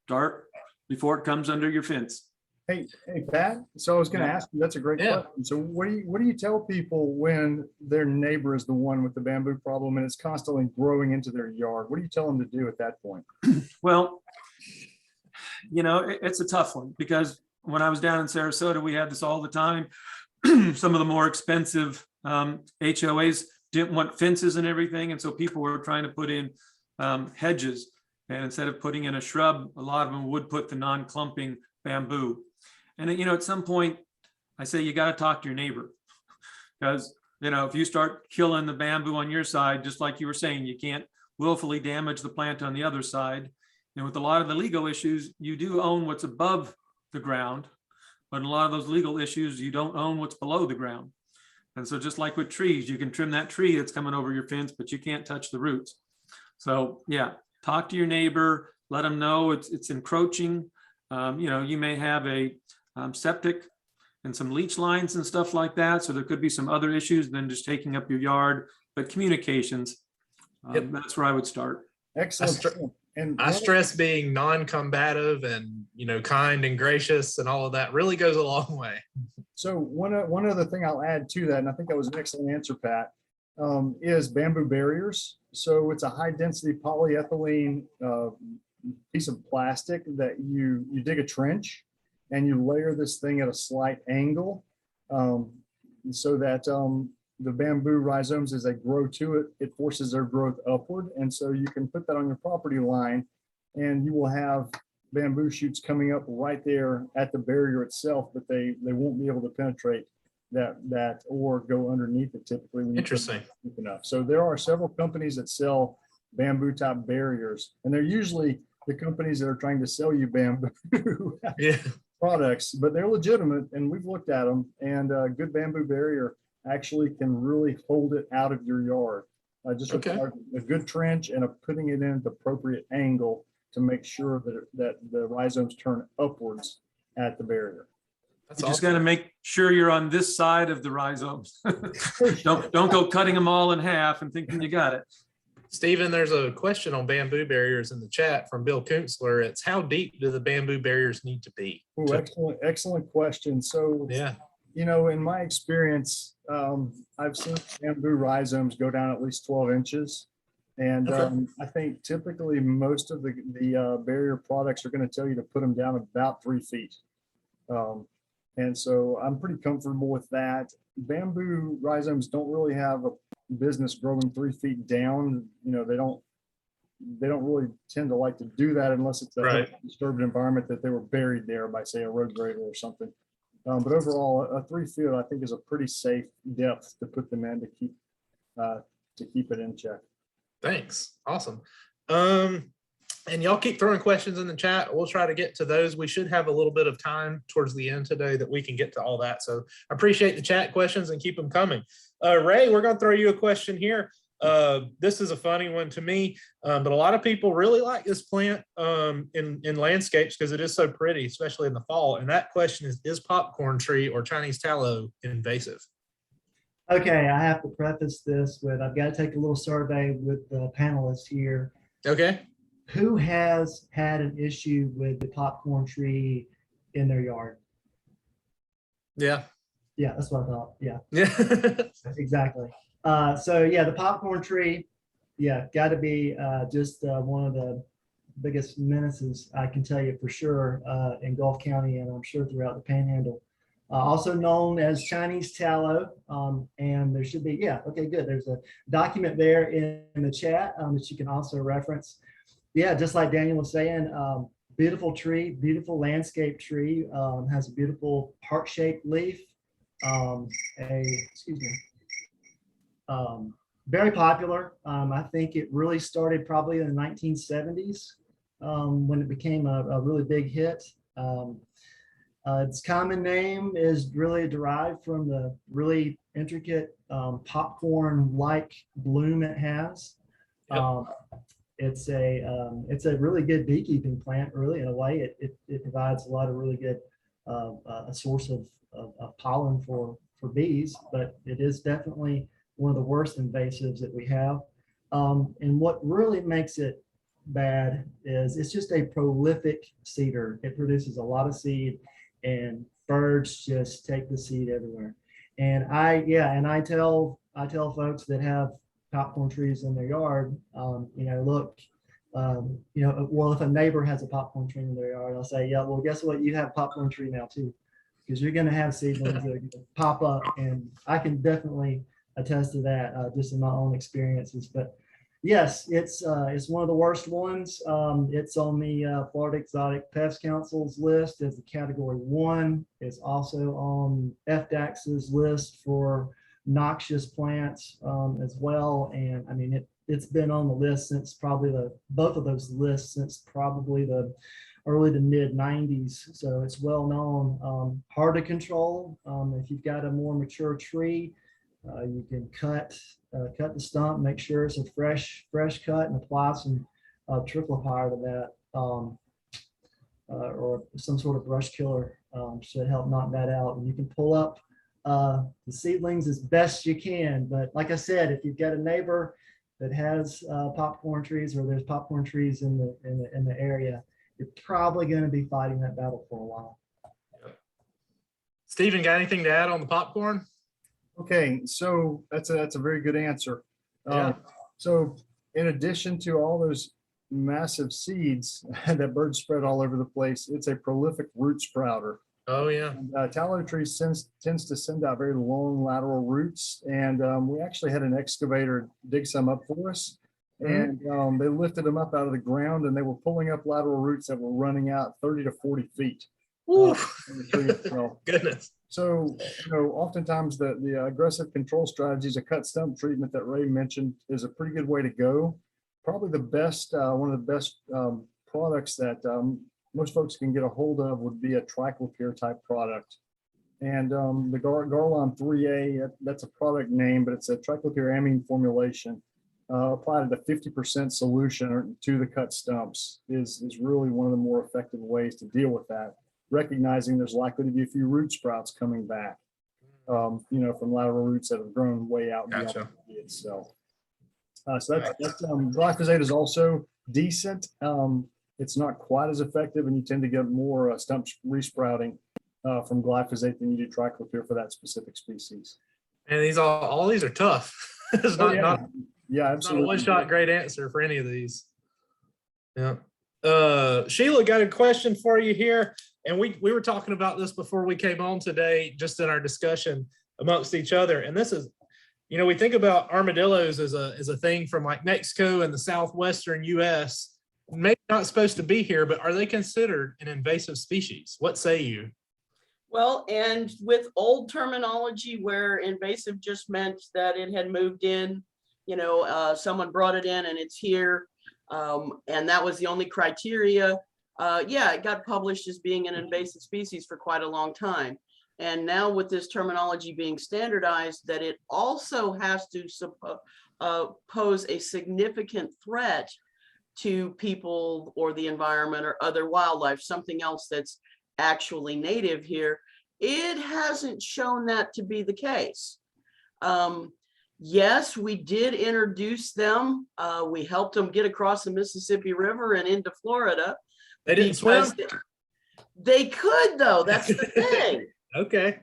start before it comes under your fence. Hey, Pat, so I was going to Yeah. ask you, that's a great Yeah. question. So what do you tell people when their neighbor is the one with the bamboo problem and it's constantly growing into their yard? What do you tell them to do at that point? Well, it's a tough one because when I was down in Sarasota, we had this all the time. Some of the more expensive HOAs didn't want fences and everything. And so people were trying to put in hedges. And instead of putting in a shrub, a lot of them would put the non-clumping bamboo. And at some point, I say you got to talk to your neighbor because if you start killing the bamboo on your side, just like you were saying, you can't willfully damage the plant on the other side. And with a lot of the legal issues, you do own what's above the ground, but in a lot of those legal issues, you don't own what's below the ground. And so just like with trees, you can trim that tree that's coming over your fence, but you can't touch the roots. So yeah, talk to your neighbor, let them know it's encroaching. You may have a septic and some leach lines and stuff like that. So there could be some other issues than just taking up your yard, but communications, Yep. that's where I would start. Excellent. And I stress being non-combative and, kind and gracious and all of that really goes a long way. so one other thing I'll add to that, and I think that was an excellent answer, Pat, is bamboo barriers. So it's a high density polyethylene piece of plastic that you dig a trench and you layer this thing at a slight angle so that the bamboo rhizomes, as they grow to it, it forces their growth upward. And so you can put that on your property line and you will have bamboo shoots coming up right there at the barrier itself, but they won't be able to penetrate that or go underneath it typically. When you put it Interesting. deep enough. So there are several companies that sell bamboo top barriers, and they're usually the companies that are trying to sell you bamboo Yeah. products, but they're legitimate and we've looked at them, and a good bamboo barrier actually can really hold it out of your yard. Just Okay. requires a good trench and putting it in at the appropriate angle to make sure that the rhizomes turn upwards at the barrier. That's You just awesome. got to make sure you're on this side of the rhizomes. Don't go cutting them all in half and thinking you got it. Stephen, there's a question on bamboo barriers in the chat from Bill Kunstler. It's how deep do the bamboo barriers need to be? Oh, excellent question. So, Yeah. in my experience, I've seen bamboo rhizomes go down at least 12 inches. And Okay. I think typically most of the barrier products are going to tell you to put them down about 3 feet. And so I'm pretty comfortable with that. Bamboo rhizomes don't really have a business growing 3 feet down. They don't really tend to like to do that unless it's a Right. disturbed environment that they were buried there by, say, a road grader or something. But overall, a 3 feet I think is a pretty safe depth to put them in to keep it in check. Thanks. Awesome. And y'all keep throwing questions in the chat. We'll try to get to those. We should have a little bit of time towards the end today that we can get to all that. So I appreciate the chat questions and keep them coming. Ray, we're going to throw you a question here. This is a funny one to me, but a lot of people really like this plant in landscapes because it is so pretty, especially in the fall. And that question is popcorn tree or Chinese tallow invasive? Okay, I have to preface this with, I've got to take a little survey with the panelists here. Okay. Who has had an issue with the popcorn tree in their yard? Yeah. Yeah, that's what I thought. Yeah, Yeah. exactly. So yeah, the popcorn tree, yeah, got to be just one of the biggest menaces, I can tell you for sure, in Gulf County, and I'm sure throughout the Panhandle. Also known as Chinese tallow, and there should be, yeah, okay, good. There's a document there in the chat that you can also reference. Yeah, just like Daniel was saying, beautiful tree, beautiful landscape tree, has a beautiful heart-shaped leaf. Very popular. I think it really started probably in the 1970s when it became a really big hit. Its common name is really derived from the really intricate popcorn-like bloom it has. Yep. It's a really good beekeeping plant, really, in a way. It provides a lot of really good a source of pollen for bees, but it is definitely one of the worst invasives that we have. And what really makes it bad is it's just a prolific seeder. It produces a lot of seed, and birds just take the seed everywhere. And I tell folks that have popcorn trees in their yard, look, well, if a neighbor has a popcorn tree in their yard, I'll say, yeah, well, guess what? You have a popcorn tree now too, because you're going to have seedlings that are going to pop up. And I can definitely attest to that just in my own experiences. But yes, it's one of the worst ones. It's on the Florida Exotic Pest Council's list as a category 1. It's also on FDAX's list for noxious plants as well. And I mean, it's been on the list since probably both of those lists since probably the early to mid 90s. So it's well known, hard to control. If you've got a more mature tree, you can cut the stump, make sure it's a fresh cut, and apply some triclopyr to that, or some sort of brush killer should help knock that out. And you can pull up the seedlings as best you can. But like I said, if you've got a neighbor that has popcorn trees, or there's popcorn trees in the area, you're probably going to be fighting that battle for a while. Stephen, got anything to add on the popcorn? Okay, so that's a very good answer. Yeah. So in addition to all those massive seeds that birds spread all over the place, it's a prolific root sprouter. Oh yeah. And, tallow trees tends to send out very long lateral roots, and we actually had an excavator dig some up for us, and they lifted them up out of the ground, and they were pulling up lateral roots that were running out 30 to 40 feet. In the tree itself. Goodness. So, oftentimes the aggressive control strategies, a cut stump treatment that Ray mentioned, is a pretty good way to go. Probably the best, one of the best products that most folks can get a hold of would be a triclopyr type product. And the Garlon 3A, that's a product name, but it's a triclopyr amine formulation. Applied at a 50% solution to the cut stumps is really one of the more effective ways to deal with that, recognizing there's likely to be a few root sprouts coming back, from lateral roots that have grown way out beyond Gotcha. the tree itself. So that's glyphosate is also decent. It's not quite as effective, and you tend to get more stumps resprouting from glyphosate than you do triclopyr for that specific species. And all these are tough. It's not Yeah, not a absolutely. one-shot great answer for any of these. Yeah. Sheila, got a question for you here. And we were talking about this before we came on today, just in our discussion amongst each other. And this is, we think about armadillos as a thing from like Mexico and the southwestern US. Maybe not supposed to be here, but are they considered an invasive species? What say you? Well, and with old terminology where invasive just meant that it had moved in, someone brought it in and it's here, and that was the only criteria. It got published as being an invasive species for quite a long time. And now with this terminology being standardized, that it also has to pose a significant threat to people or the environment or other wildlife, something else that's actually native here. It hasn't shown that to be the case. Yes, we did introduce them. We helped them get across the Mississippi River and into Florida. They didn't swim? They could, though. That's the thing. Okay.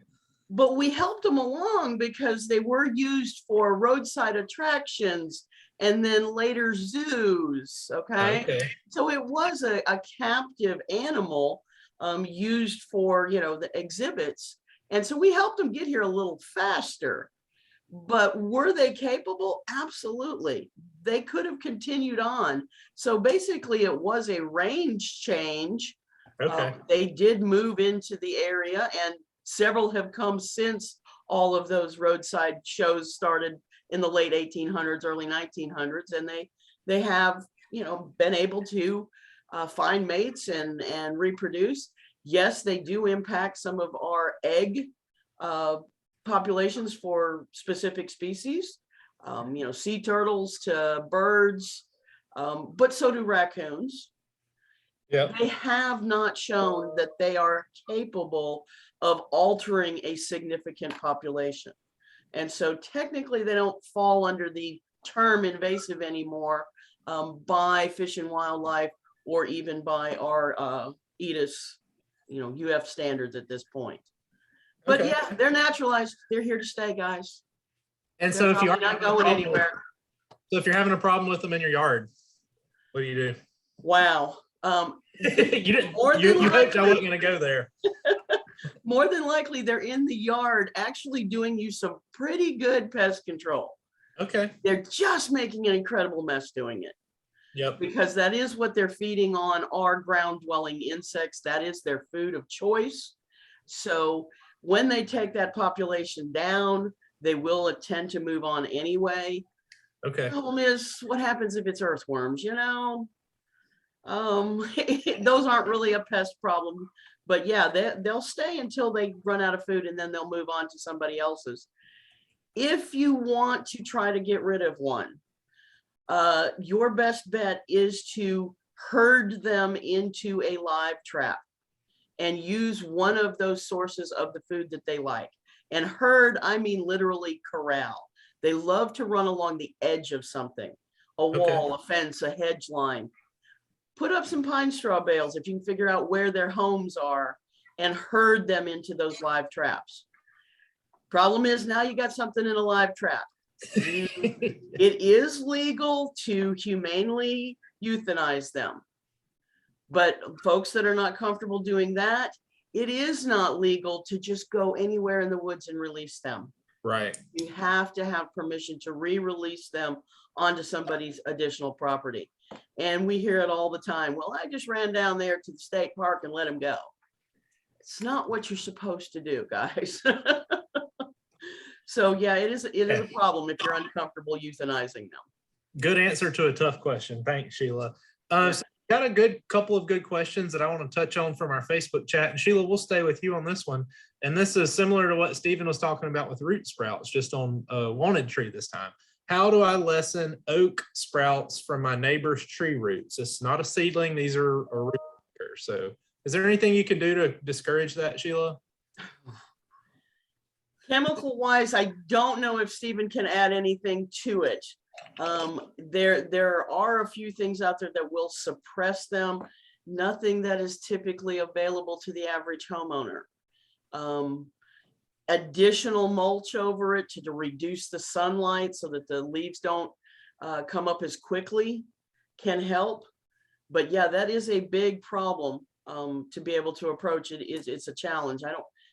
But we helped them along because they were used for roadside attractions and then later zoos. Okay. So it was a captive animal used for, the exhibits. And so we helped them get here a little faster. But were they capable? Absolutely. They could have continued on. So basically it was a range change. Okay. They did move into the area, and several have come since all of those roadside shows started in the late 1800s, early 1900s. And they have, been able to find mates and reproduce. Yes, they do impact some of our egg populations for specific species, sea turtles to birds, but so do raccoons. Yeah. They have not shown that they are capable of altering a significant population. And so technically they don't fall under the term invasive anymore by Fish and Wildlife or even by our EDIS, UF standards at this point. But Okay. yeah, they're naturalized. They're here to stay, guys. And They're so if you are probably not having a going problem anywhere. so if you're having a problem with them in your yard, what do you do? Wow. you didn't. More You than hoped I likely- wasn't going to go there. More than likely, they're in the yard actually doing you some pretty good pest control. Okay. They're just making an incredible mess doing it, Yep. because that is what they're feeding on, are ground dwelling insects. That is their food of choice. So when they take that population down, they will tend to move on anyway. Okay. Problem is, what happens if it's earthworms, those aren't really a pest problem, but yeah, they'll stay until they run out of food, and then they'll move on to somebody else's. If you want to try to get rid of one, your best bet is to herd them into a live trap and use one of those sources of the food that they like. And herd, I mean literally corral. They love to run along the edge of something, a wall, a fence, a hedge line. Put up some pine straw bales if you can figure out where their homes are, and herd them into those live traps. Problem is, now you got something in a live trap. It is legal to humanely euthanize them. But folks that are not comfortable doing that, it is not legal to just go anywhere in the woods and release them. Right. You have to have permission to re-release them onto somebody's additional property. And we hear it all the time. Well, I just ran down there to the state park and let him go. It's not what you're supposed to do, guys. So yeah, it is a problem if you're uncomfortable euthanizing them. Good answer to a tough question. Thanks, Sheila. So got a couple of good questions that I want to touch on from our Facebook chat. And Sheila, we'll stay with you on this one. And this is similar to what Stephen was talking about with root sprouts, just on a wanted tree this time. How do I lessen oak sprouts from my neighbor's tree roots? It's not a seedling. These are a root maker. So is there anything you can do to discourage that, Sheila? Chemical wise, I don't know if Stephen can add anything to it. There are a few things out there that will suppress them. Nothing that is typically available to the average homeowner. Additional mulch over it to reduce the sunlight so that the leaves don't come up as quickly can help. But yeah, that is a big problem to be able to approach it. It's a challenge.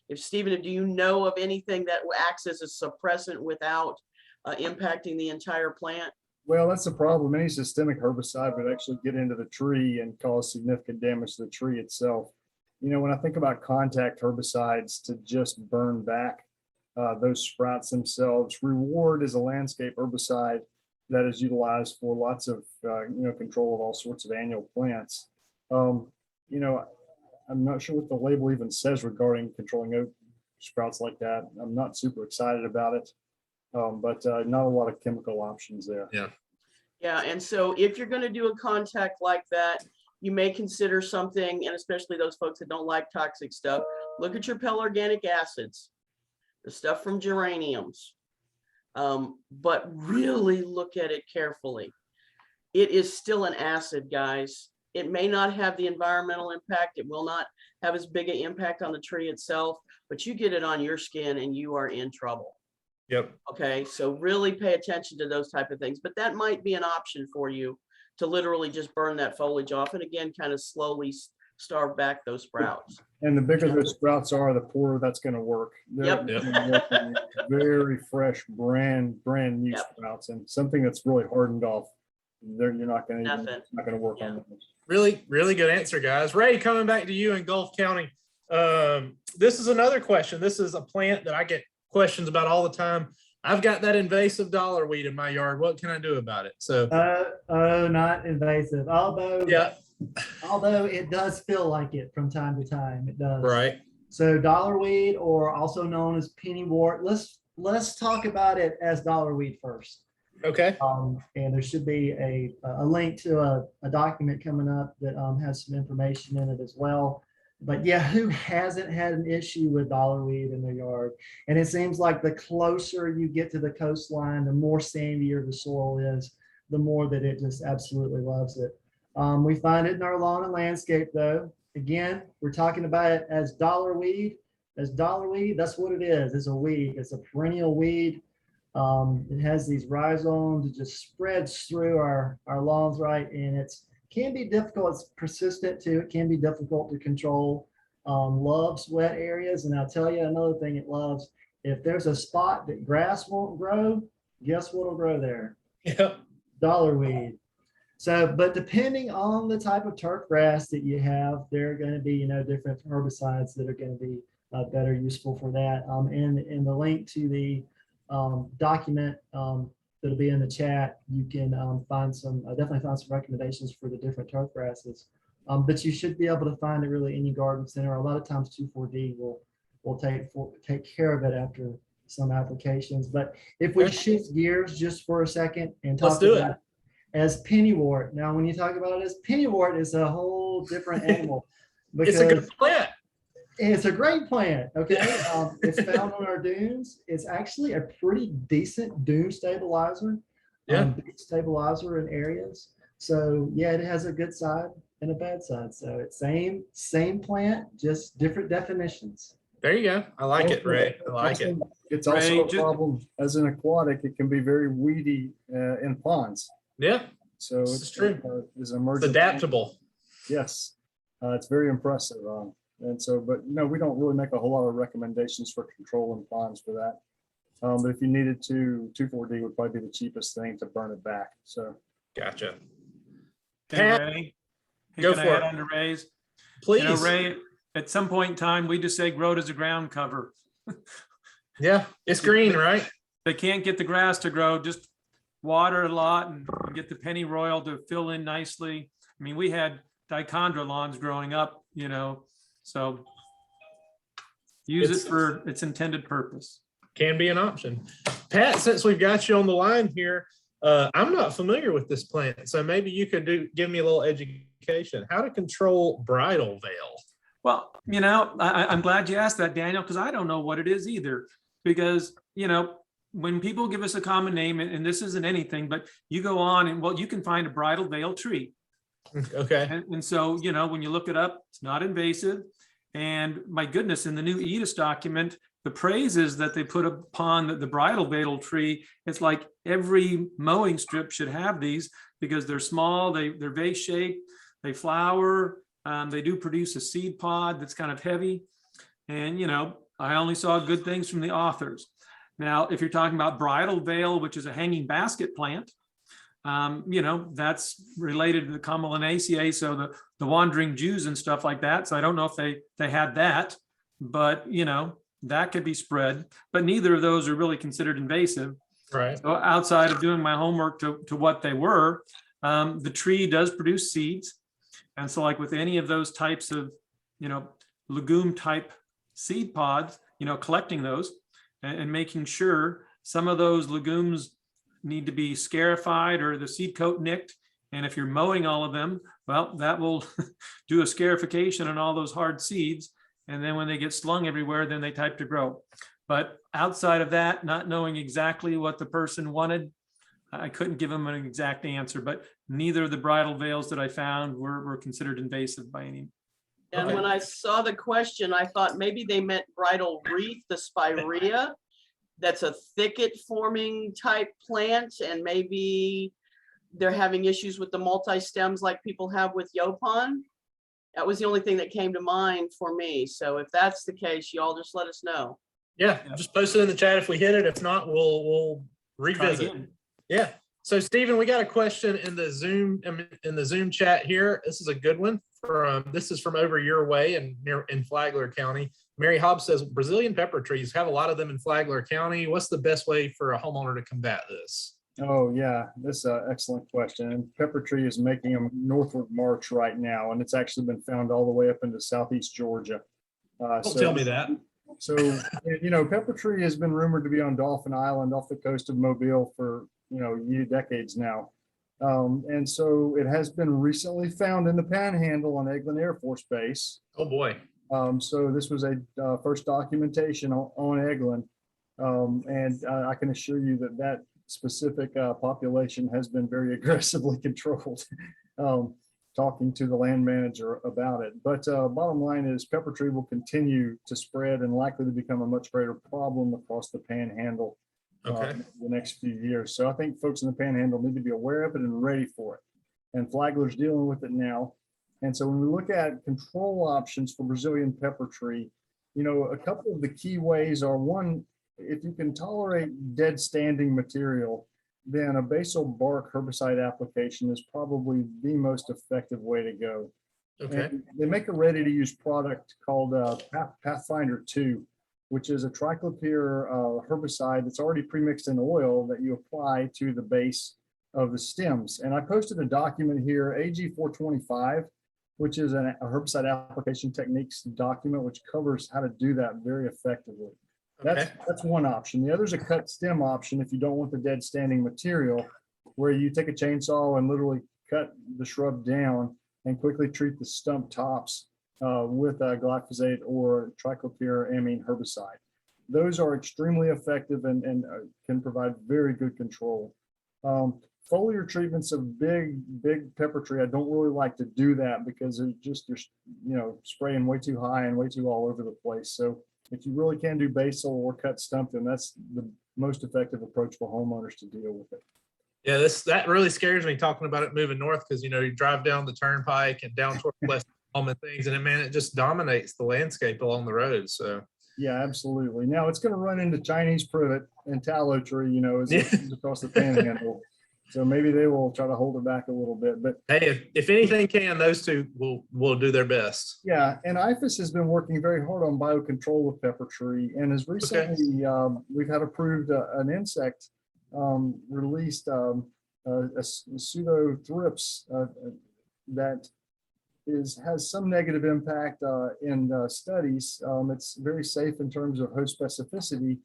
If Stephen, do you know of anything that acts as a suppressant without impacting the entire plant? Well, that's the problem. Any systemic herbicide would actually get into the tree and cause significant damage to the tree itself. When I think about contact herbicides to just burn back those sprouts themselves, Reward is a landscape herbicide that is utilized for lots of, control of all sorts of annual plants. I'm not sure what the label even says regarding controlling oak sprouts like that. I'm not super excited about it, but not a lot of chemical options there. Yeah. Yeah, and so if you're going to do a contact like that, you may consider something, and especially those folks that don't like toxic stuff, look at your pelarganic acids, the stuff from geraniums, but really look at it carefully. It is still an acid, guys. It may not have the environmental impact. It will not have as big an impact on the tree itself, but you get it on your skin and you are in trouble. Yep. Okay, so really pay attention to those type of things, but that might be an option for you to literally just burn that foliage off and again, kind of slowly starve back those sprouts. And the bigger those sprouts are, the poorer that's going to work. They're working very fresh, brand new sprouts, and something that's really hardened off. You're not going to work on those. Really, really good answer, guys. Ray, coming back to you in Gulf County. This is another question. This is a plant that I get questions about all the time. I've got that invasive dollar weed in my yard. What can I do about it? So, not invasive. Although it does feel like it from time to time. It does. Right. So dollarweed, or also known as pennywort. Let's talk about it as dollarweed first. Okay. And there should be a link to a document coming up that has some information in it as well. But yeah, who hasn't had an issue with dollarweed in their yard? And it seems like the closer you get to the coastline, the more sandier the soil is, the more that it just absolutely loves it. We find it in our lawn and landscape though. Again, we're talking about it as dollarweed. As dollarweed, that's what it is. It's a weed. It's a perennial weed. It has these rhizomes. It just spreads through our lawns, right? And it's can be difficult. It's persistent too. It can be difficult to control. Loves wet areas. And I'll tell you another thing it loves. If there's a spot that grass won't grow, guess what'll grow there? Yep. Dollarweed. So, but depending on the type of turf grass that you have, there are going to be, you know, different herbicides that are going to be better useful for that. And in the link to the document that'll be in the chat, you can find some, definitely find some recommendations for the different turf grasses. But you should be able to find it really any garden center. A lot of times 2,4-D will take care of it after some applications. But if we shift gears just for a second and talk about it as Pennywort. Now, when you talk about it as Pennywort, it's a whole different animal. It's a good plant. It's a great plant. Okay. It's found on our dunes. It's actually a pretty decent dune stabilizer. Stabilizer in areas. So yeah, it has a good side and a bad side. So it's same plant, just different definitions. There you go. I like it, Ray. I like it. It's also Ray, a problem as an aquatic. It can be very weedy in ponds. Yeah, So it's true. It's It's emergent. adaptable. Yes, it's very impressive. And so, but no, we don't really make a whole lot of recommendations for control in ponds for that. But if you needed to, 2,4-D would probably be the cheapest thing to burn it back. So Gotcha. Hey, Pat, Ray. Hey, go can I for add it. on to Ray's? Please. You know, Ray, at some point in time, we just say grow it as a ground cover. Yeah, it's green, right? They can't get the grass to grow, just water a lot and get the pennyroyal to fill in nicely. I mean, we had dichondra lawns growing up, you know, so use it for its intended purpose. Can be an option. Pat, since we've got you on the line here, I'm not familiar with this plant, so maybe you could give me a little education. How to control bridal veil? Well, you know, I'm glad you asked that, Daniel, because I don't know what it is either. Because, you know, when people give us a common name, and this isn't anything, but you go on and, well, you can find a bridal veil tree. Okay. And so, you know, when you look it up, it's not invasive. And my goodness, in the new EDIS document, the praises that they put upon the bridal veil tree, it's like every mowing strip should have these because they're small, they're vase shaped, they flower, they do produce a seed pod that's kind of heavy. And, you know, I only saw good things from the authors. Now, if you're talking about bridal veil, which is a hanging basket plant, you know, that's related to the Commelinaceae, so the wandering Jews and stuff like that. So I don't know if they had that, but, you know, that could be spread, but neither of those are really considered invasive. Right. So outside of doing my homework to what they were, the tree does produce seeds. And so like with any of those types of, you know, legume type seed pods, you know, collecting those and making sure some of those legumes need to be scarified or the seed coat nicked. And if you're mowing all of them, well, that will do a scarification on all those hard seeds. And then when they get slung everywhere, then they type to grow. But outside of that, not knowing exactly what the person wanted, I couldn't give them an exact answer, but neither of the bridal veils that I found were considered invasive by any. And when I saw the question, I thought maybe they meant bridal wreath, the spirea. That's a thicket forming type plant. And maybe they're having issues with the multi-stems like people have with Yopon. That was the only thing that came to mind for me. So if that's the case, y'all just let us know. Yeah, just post it in the chat if we hit it. If not, we'll revisit. Yeah. So Stephen, we got a question in the Zoom chat here. This is a good one. This is from over your way in Flagler County. Mary Hobbs says Brazilian pepper trees, have a lot of them in Flagler County. What's the best way for a homeowner to combat this? Oh yeah, this is an excellent question. And pepper tree is making a northward march right now, and it's actually been found all the way up into southeast Georgia. Don't tell me that. So, you know, pepper tree has been rumored to be on Dolphin Island off the coast of Mobile for, you know, decades now. And so it has been recently found in the Panhandle on Eglin Air Force Base. Oh, boy. So this was a first documentation on Eglin. And I can assure you that that specific population has been very aggressively controlled. Talking to the land manager about it. But bottom line is pepper tree will continue to spread and likely to become a much greater problem across the Panhandle Okay. the next few years. So I think folks in the Panhandle need to be aware of it and ready for it. And Flagler's dealing with it now. And so when we look at control options for Brazilian pepper tree, you know, a couple of the key ways are, one, if you can tolerate dead standing material, then a basal bark herbicide application is probably the most effective way to go. Okay. And they make a ready-to-use product called Pathfinder 2, which is a triclopyr herbicide that's already premixed in oil that you apply to the base of the stems. And I posted a document here, AG 425, which is a herbicide application techniques document, which covers how to do that very effectively. Okay. That's one option. The other is a cut stem option if you don't want the dead standing material, where you take a chainsaw and literally cut the shrub down and quickly treat the stump tops with glyphosate or triclopyramine herbicide. Those are extremely effective and can provide very good control. Foliar treatments of big pepper tree, I don't really like to do that because you're spraying way too high and way too all over the place. So if you really can do basal or cut stump, then that's the most effective approach for homeowners to deal with it. Yeah, that really scares me talking about it moving north, because you drive down the turnpike and down toward West Palm and things, and it just dominates the landscape along the road. So yeah, absolutely. Now it's going to run into Chinese privet and tallow tree, as it comes across the Panhandle. So maybe they will try to hold it back a little bit. But hey, if anything can, those two will do their best. yeah, and IFAS has been working very hard on biocontrol with pepper tree, and as recently we've had approved an insect released a Pseudo Thrips that has some negative impact in studies. It's very safe in terms of host specificity,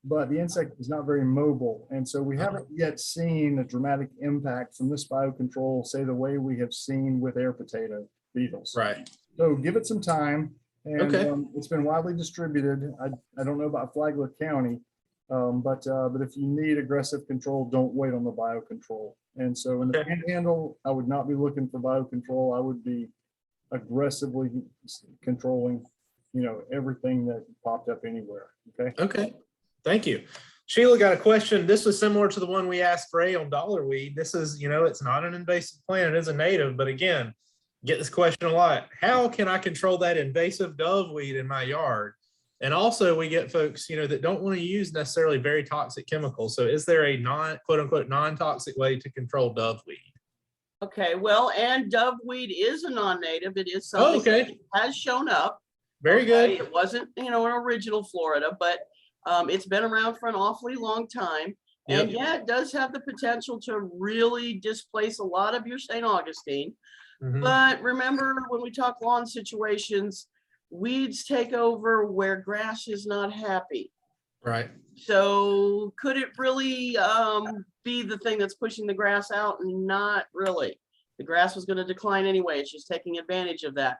but the insect is not very mobile. And so we haven't yet seen a dramatic impact from this biocontrol, say the way we have seen with air potato beetles. Right. So give it some time. And Okay. it's been widely distributed. I don't know about Flagler County, but if you need aggressive control, don't wait on the biocontrol. And so in the Panhandle, I would not be looking for biocontrol. I would be aggressively controlling, everything that popped up anywhere. Okay. Okay. Thank you. Sheila got a question. This was similar to the one we asked Ray on dollarweed. This is, it's not an invasive plant. It is a native, but again, get this question a lot. How can I control that invasive doveweed in my yard? And also we get folks, that don't want to use necessarily very toxic chemicals. So is there a quote unquote non-toxic way to control doveweed? Okay, well, and doveweed is a non-native. It is something that has shown up. Very good. It wasn't, an original Florida, but it's been around for an awfully long time. And yeah, it does have the potential to really displace a lot of your St. Augustine. Mhm. But remember, when we talk lawn situations, weeds take over where grass is not happy. Right. So could it really be the thing that's pushing the grass out? Not really. The grass was going to decline anyway. It's just taking advantage of that.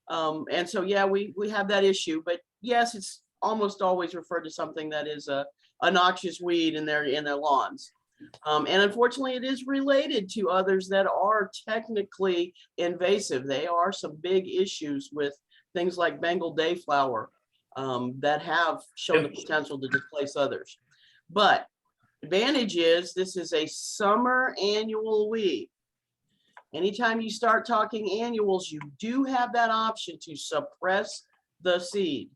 And so, yeah, we have that issue. But yes, it's almost always referred to something that is a noxious weed in their lawns. And unfortunately, it is related to others that are technically invasive. They are some big issues with things like Bengal dayflower that have shown the potential to displace others. But advantage is this is a summer annual weed. Anytime you start talking annuals, you do have that option to suppress the seed.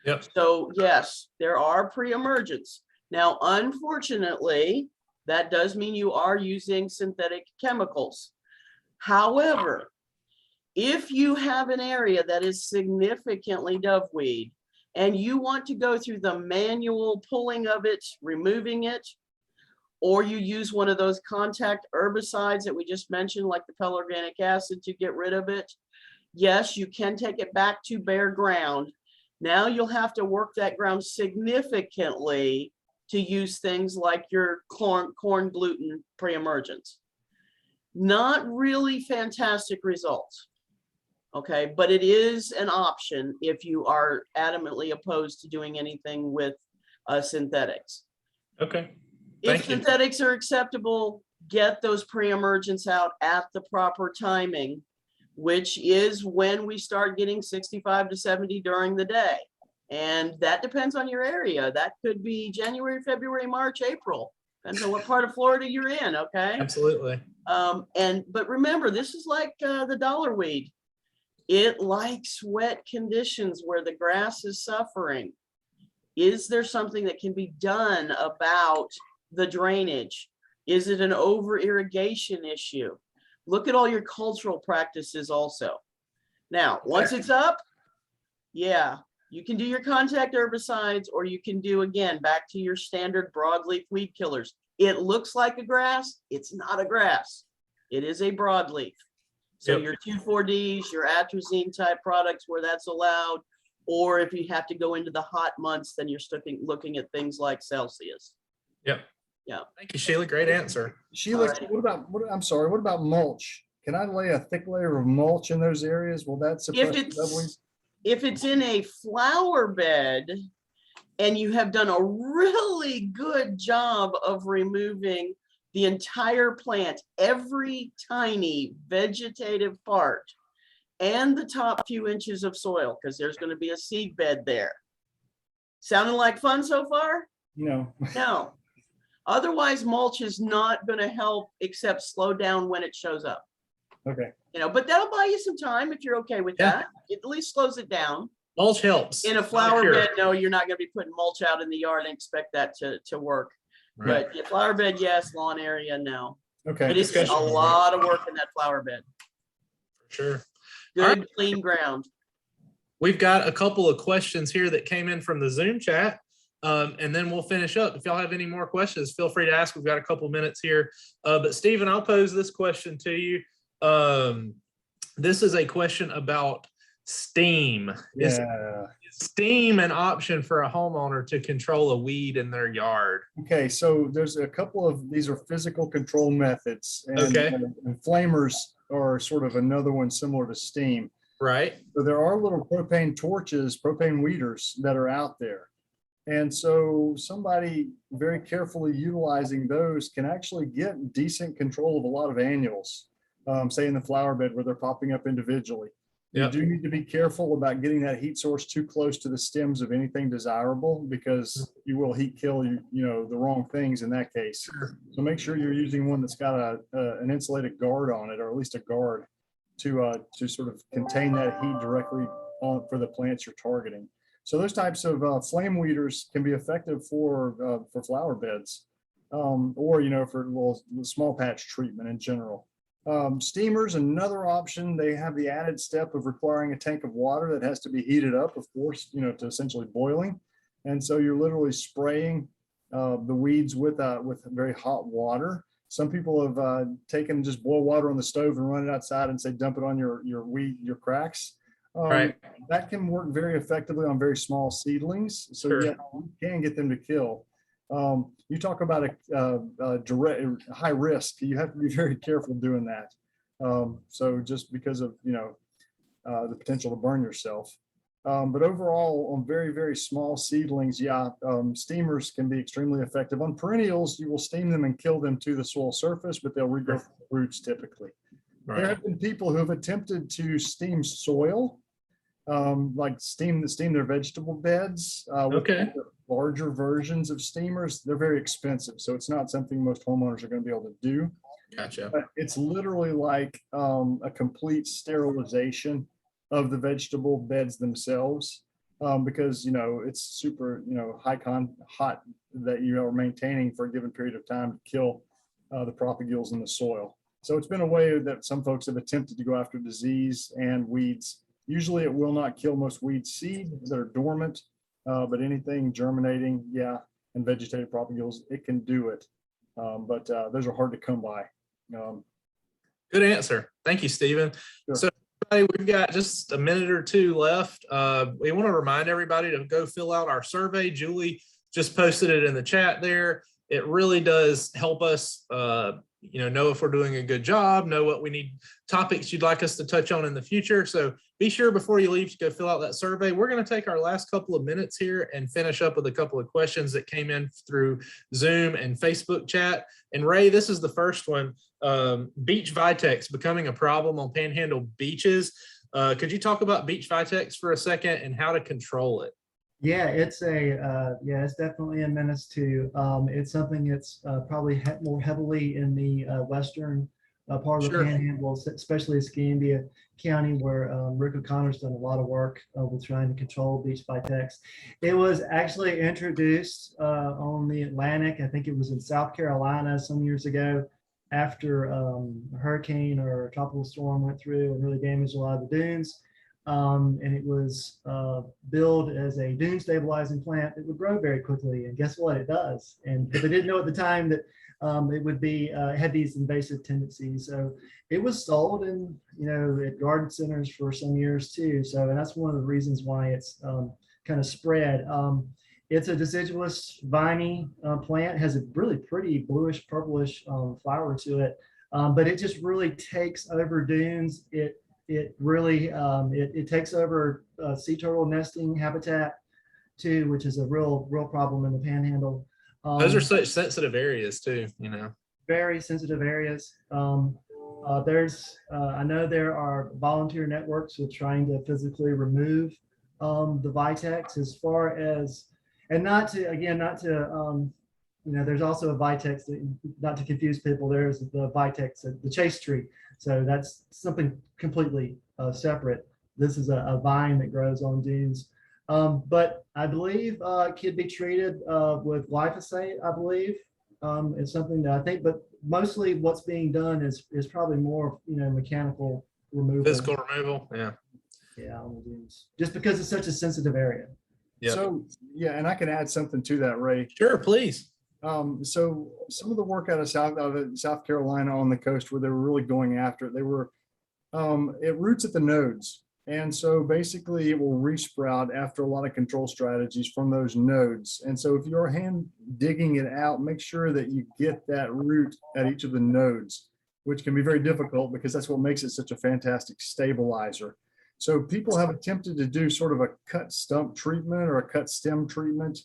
Yep. So yes, there are pre-emergence. Now, unfortunately, that does mean you are using synthetic chemicals. However, if you have an area that is significantly doveweed and you want to go through the manual pulling of it, removing it, or you use one of those contact herbicides that we just mentioned, like the pelarganic acid, to get rid of it, yes, you can take it back to bare ground. Now you'll have to work that ground significantly to use things like your corn gluten pre-emergence. Not really fantastic results. Okay, but it is an option if you are adamantly opposed to doing anything with synthetics. Okay. If Thank you. synthetics are acceptable, get those pre-emergents out at the proper timing, which is when we start getting 65 to 70 during the day. And that depends on your area. That could be January, February, March, April. Depends on what part of Florida you're in, okay? Absolutely. But remember, this is like the dollar weed. It likes wet conditions where the grass is suffering. Is there something that can be done about the drainage? Is it an over irrigation issue? Look at all your cultural practices also. Now, once it's up, yeah, you can do your contact herbicides, or you can do, again, back to your standard broadleaf weed killers. It looks like a grass. It's not a grass. It is a broadleaf. So your 2,4-Ds, your atrazine type products where that's allowed, or if you have to go into the hot months, then you're looking at things like Celsius. Yep. Yeah. Thank you, Sheila. Great answer. Sheila, Alright. I'm sorry, what about mulch? Can I lay a thick layer of mulch in those areas? Will that suppress the doveweeds? If it's in a flower bed and you have done a really good job of removing the entire plant, every tiny vegetative part, and the top few inches of soil, because there's going to be a seed bed there. Sounding like fun so far? No. No. Otherwise, mulch is not going to help except slow down when it shows up. Okay. But that'll buy you some time if you're okay with that. It at least slows it down. Mulch helps. In a flower bed, no, you're not going to be putting mulch out in the yard and expect that to work. Right. But flower bed, yes. Lawn area, no. Okay. But it's a lot of work in that flower bed. Sure. Good, clean ground. We've got a couple of questions here that came in from the Zoom chat, and then we'll finish up. If y'all have any more questions, feel free to ask. We've got a couple minutes here. But Stephen, I'll pose this question to you. This is a question about steam. Is steam an option for a homeowner to control a weed in their yard? Okay, so there's a couple of, these are physical control methods, and, and flamers are sort of another one similar to steam. Right. So there are little propane torches, propane weeders that are out there. And so somebody very carefully utilizing those can actually get decent control of a lot of annuals, say in the flower bed where they're popping up individually. You do need to be careful about getting that heat source too close to the stems of anything desirable, because you will heat kill the wrong things in that case. So make sure you're using one that's got an insulated guard on it, or at least a guard to sort of contain that heat directly on for the plants you're targeting. So those types of flame weeders can be effective for flower beds, or for small patch treatment in general. Steamers, another option. They have the added step of requiring a tank of water that has to be heated up, of course, to essentially boiling. And so you're literally spraying the weeds with very hot water. Some people have taken just boil water on the stove and run it outside and say dump it on your cracks. Right. That can work very effectively on very small seedlings. So yeah, you can get them to kill. You talk about a direct high risk. You have to be very careful doing that. So just because of the potential to burn yourself. But overall, on very, very small seedlings, steamers can be extremely effective. On perennials, you will steam them and kill them to the soil surface, but they'll regrow from the roots typically. Right. There have been people who have attempted to steam soil, like steam their vegetable beds with larger versions of steamers. They're very expensive, so it's not something most homeowners are going to be able to do. Gotcha. But it's literally like a complete sterilization of the vegetable beds themselves, because it's super hot that you are maintaining for a given period of time to kill the propagules in the soil. So it's been a way that some folks have attempted to go after disease and weeds. Usually it will not kill most weed seed that are dormant, but anything germinating, and vegetative propagules, it can do it. But those are hard to come by. Good answer. Thank you, Stephen. Sure. So everybody, we've got just a minute or two left. We want to remind everybody to go fill out our survey. Julie just posted it in the chat there. It really does help us know if we're doing a good job, know what we need, topics you'd like us to touch on in the future. So be sure before you leave to go fill out that survey. We're going to take our last couple of minutes here and finish up with a couple of questions that came in through Zoom and Facebook chat. And Ray, this is the first one. Beach Vitex becoming a problem on Panhandle beaches. Could you talk about beach Vitex for a second and how to control it? Yeah, it's definitely a menace too. It's something that's probably more heavily in the western part of the Sure. Panhandle, especially Escambia County, where Rick O'Connor's done a lot of work with trying to control beach Vitex. It was actually introduced on the Atlantic. I think it was in South Carolina some years ago, after a hurricane or a tropical storm went through and really damaged a lot of the dunes. And it was billed as a dune stabilizing plant that would grow very quickly. And guess what? It does. But they didn't know at the time that it would be had these invasive tendencies. So it was sold in at garden centers for some years too. So and that's one of the reasons why it's kind of spread. It's a deciduous viney plant, has a really pretty bluish purplish flower to it, but it just really takes over dunes. It really it takes over sea turtle nesting habitat too, which is a real problem in the Panhandle. Those are such sensitive areas too, Very sensitive areas. I know there are volunteer networks with trying to physically remove the Vitex, as far as, and not to there's also a Vitex, not to confuse people, there's the Vitex, the Chaste tree. So that's something completely separate. This is a vine that grows on dunes. But I believe it could be treated with glyphosate, I believe. It's something that I think, but mostly what's being done is probably more, mechanical removal. Physical removal, yeah. Yeah, on the dunes, just because it's such a sensitive area. Yeah. So, yeah, and I can add something to that, Ray. Sure, please. So some of the work out of South Carolina on the coast, where they were really going after it, it roots at the nodes. And so basically it will resprout after a lot of control strategies from those nodes. And so if you're hand digging it out, make sure that you get that root at each of the nodes, which can be very difficult because that's what makes it such a fantastic stabilizer. So people have attempted to do sort of a cut stump treatment or a cut stem treatment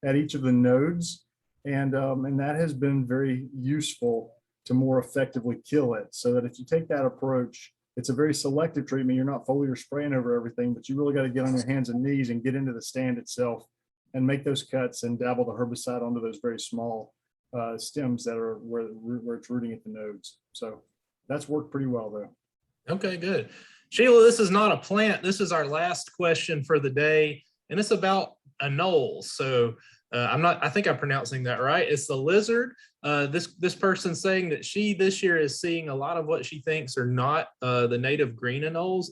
at each of the nodes. And that has been very useful to more effectively kill it. So that if you take that approach, it's a very selective treatment. You're not foliar spraying over everything, but you really got to get on your hands and knees and get into the stand itself and make those cuts and dabble the herbicide onto those very small stems that are where it's rooting at the nodes. So that's worked pretty well though. Okay, good. Sheila, this is not a plant. This is our last question for the day, and it's about anoles. So I think I'm pronouncing that right. It's the lizard. This person's saying that she this year is seeing a lot of what she thinks are not the native green anoles.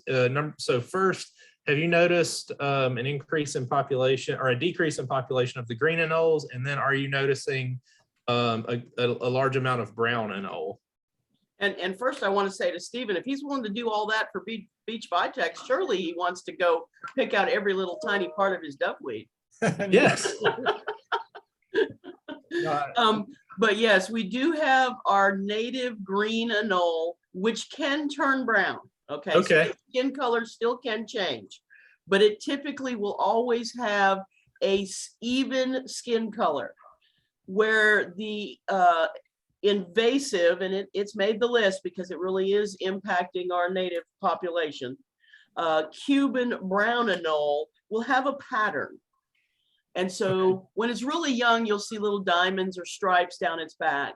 So first, have you noticed an increase in population or a decrease in population of the green anoles? And then are you noticing a large amount of brown anole? And first I want to say to Stephen, if he's willing to do all that for beach Vitex, surely he wants to go pick out every little tiny part of his Doveweed. Yes. But yes, we do have our native green anole, which can turn brown. Okay. Okay. So the skin color still can change, but it typically will always have a even skin color, where the invasive, and it's made the list because it really is impacting our native population. Cuban brown anole will have a pattern. And so when it's really young, you'll see little diamonds or stripes down its back.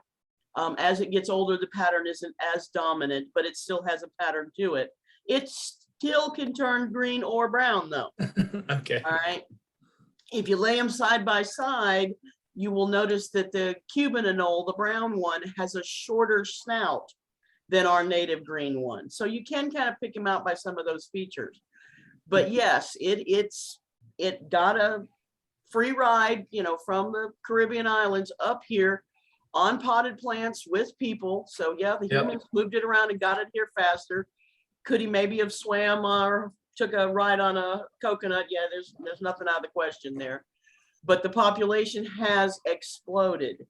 As it gets older, the pattern isn't as dominant, but it still has a pattern to it. It still can turn green or brown though. Okay. All right. If you lay them side by side, you will notice that the Cuban anole, the brown one, has a shorter snout than our native green one. So you can kind of pick them out by some of those features. But yes, it got a free ride, from the Caribbean islands up here on potted plants with people. So yeah, the humans moved it around and got it here faster. Could he maybe have swam or took a ride on a coconut? Yeah, there's nothing out of the question there. But the population has exploded.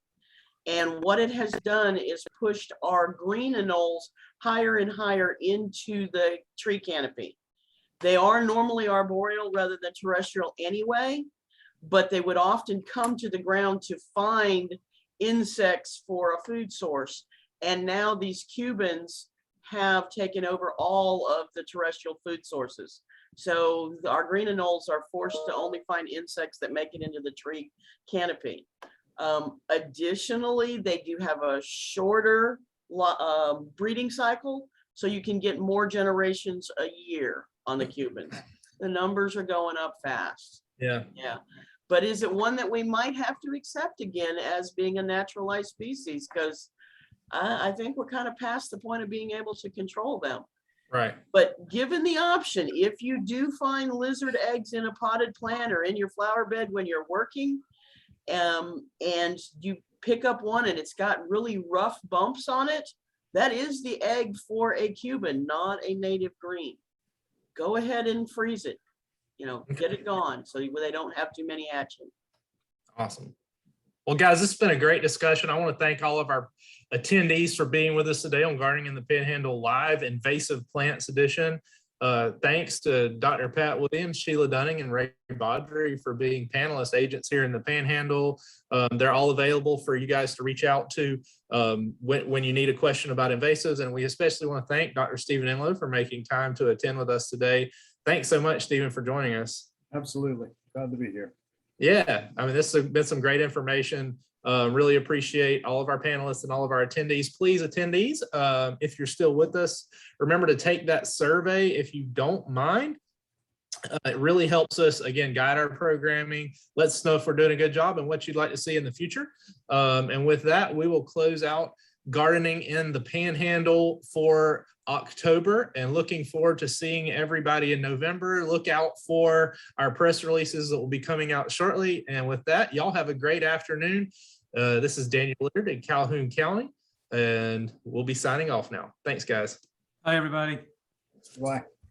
And what it has done is pushed our green anoles higher and higher into the tree canopy. They are normally arboreal rather than terrestrial anyway, but they would often come to the ground to find insects for a food source. And now these Cubans have taken over all of the terrestrial food sources. So our green anoles are forced to only find insects that make it into the tree canopy. Additionally, they do have a shorter breeding cycle, so you can get more generations a year on the Cubans. The numbers are going up fast. Yeah. Yeah. But is it one that we might have to accept again as being a naturalized species? Because I think we're kind of past the point of being able to control them. Right. But given the option, if you do find lizard eggs in a potted plant or in your flower bed when you're working, and you pick up one and it's got really rough bumps on it, that is the egg for a Cuban, not a native green. Go ahead and freeze it, get it gone so they don't have too many hatching. Awesome. Well, guys, this has been a great discussion. I want to thank all of our attendees for being with us today on Gardening in the Panhandle Live Invasive Plants Edition. Thanks to Dr. Pat Williams, Sheila Dunning, and Ray Bodrey for being panelist agents here in the Panhandle. They're all available for you guys to reach out to when you need a question about invasives. And we especially want to thank Dr. Stephen Enloe for making time to attend with us today. Thanks so much, Stephen, for joining us. Absolutely. Glad to be here. Yeah, I mean, this has been some great information. Really appreciate all of our panelists and all of our attendees. Please, attendees, if you're still with us, remember to take that survey if you don't mind. It really helps us, again, guide our programming. Let us know if we're doing a good job and what you'd like to see in the future. And with that, we will close out Gardening in the Panhandle for October, and looking forward to seeing everybody in November. Look out for our press releases that will be coming out shortly. And with that, y'all have a great afternoon. This is Daniel Leonard in Calhoun County, and we'll be signing off now. Thanks, guys. Bye, everybody. Bye.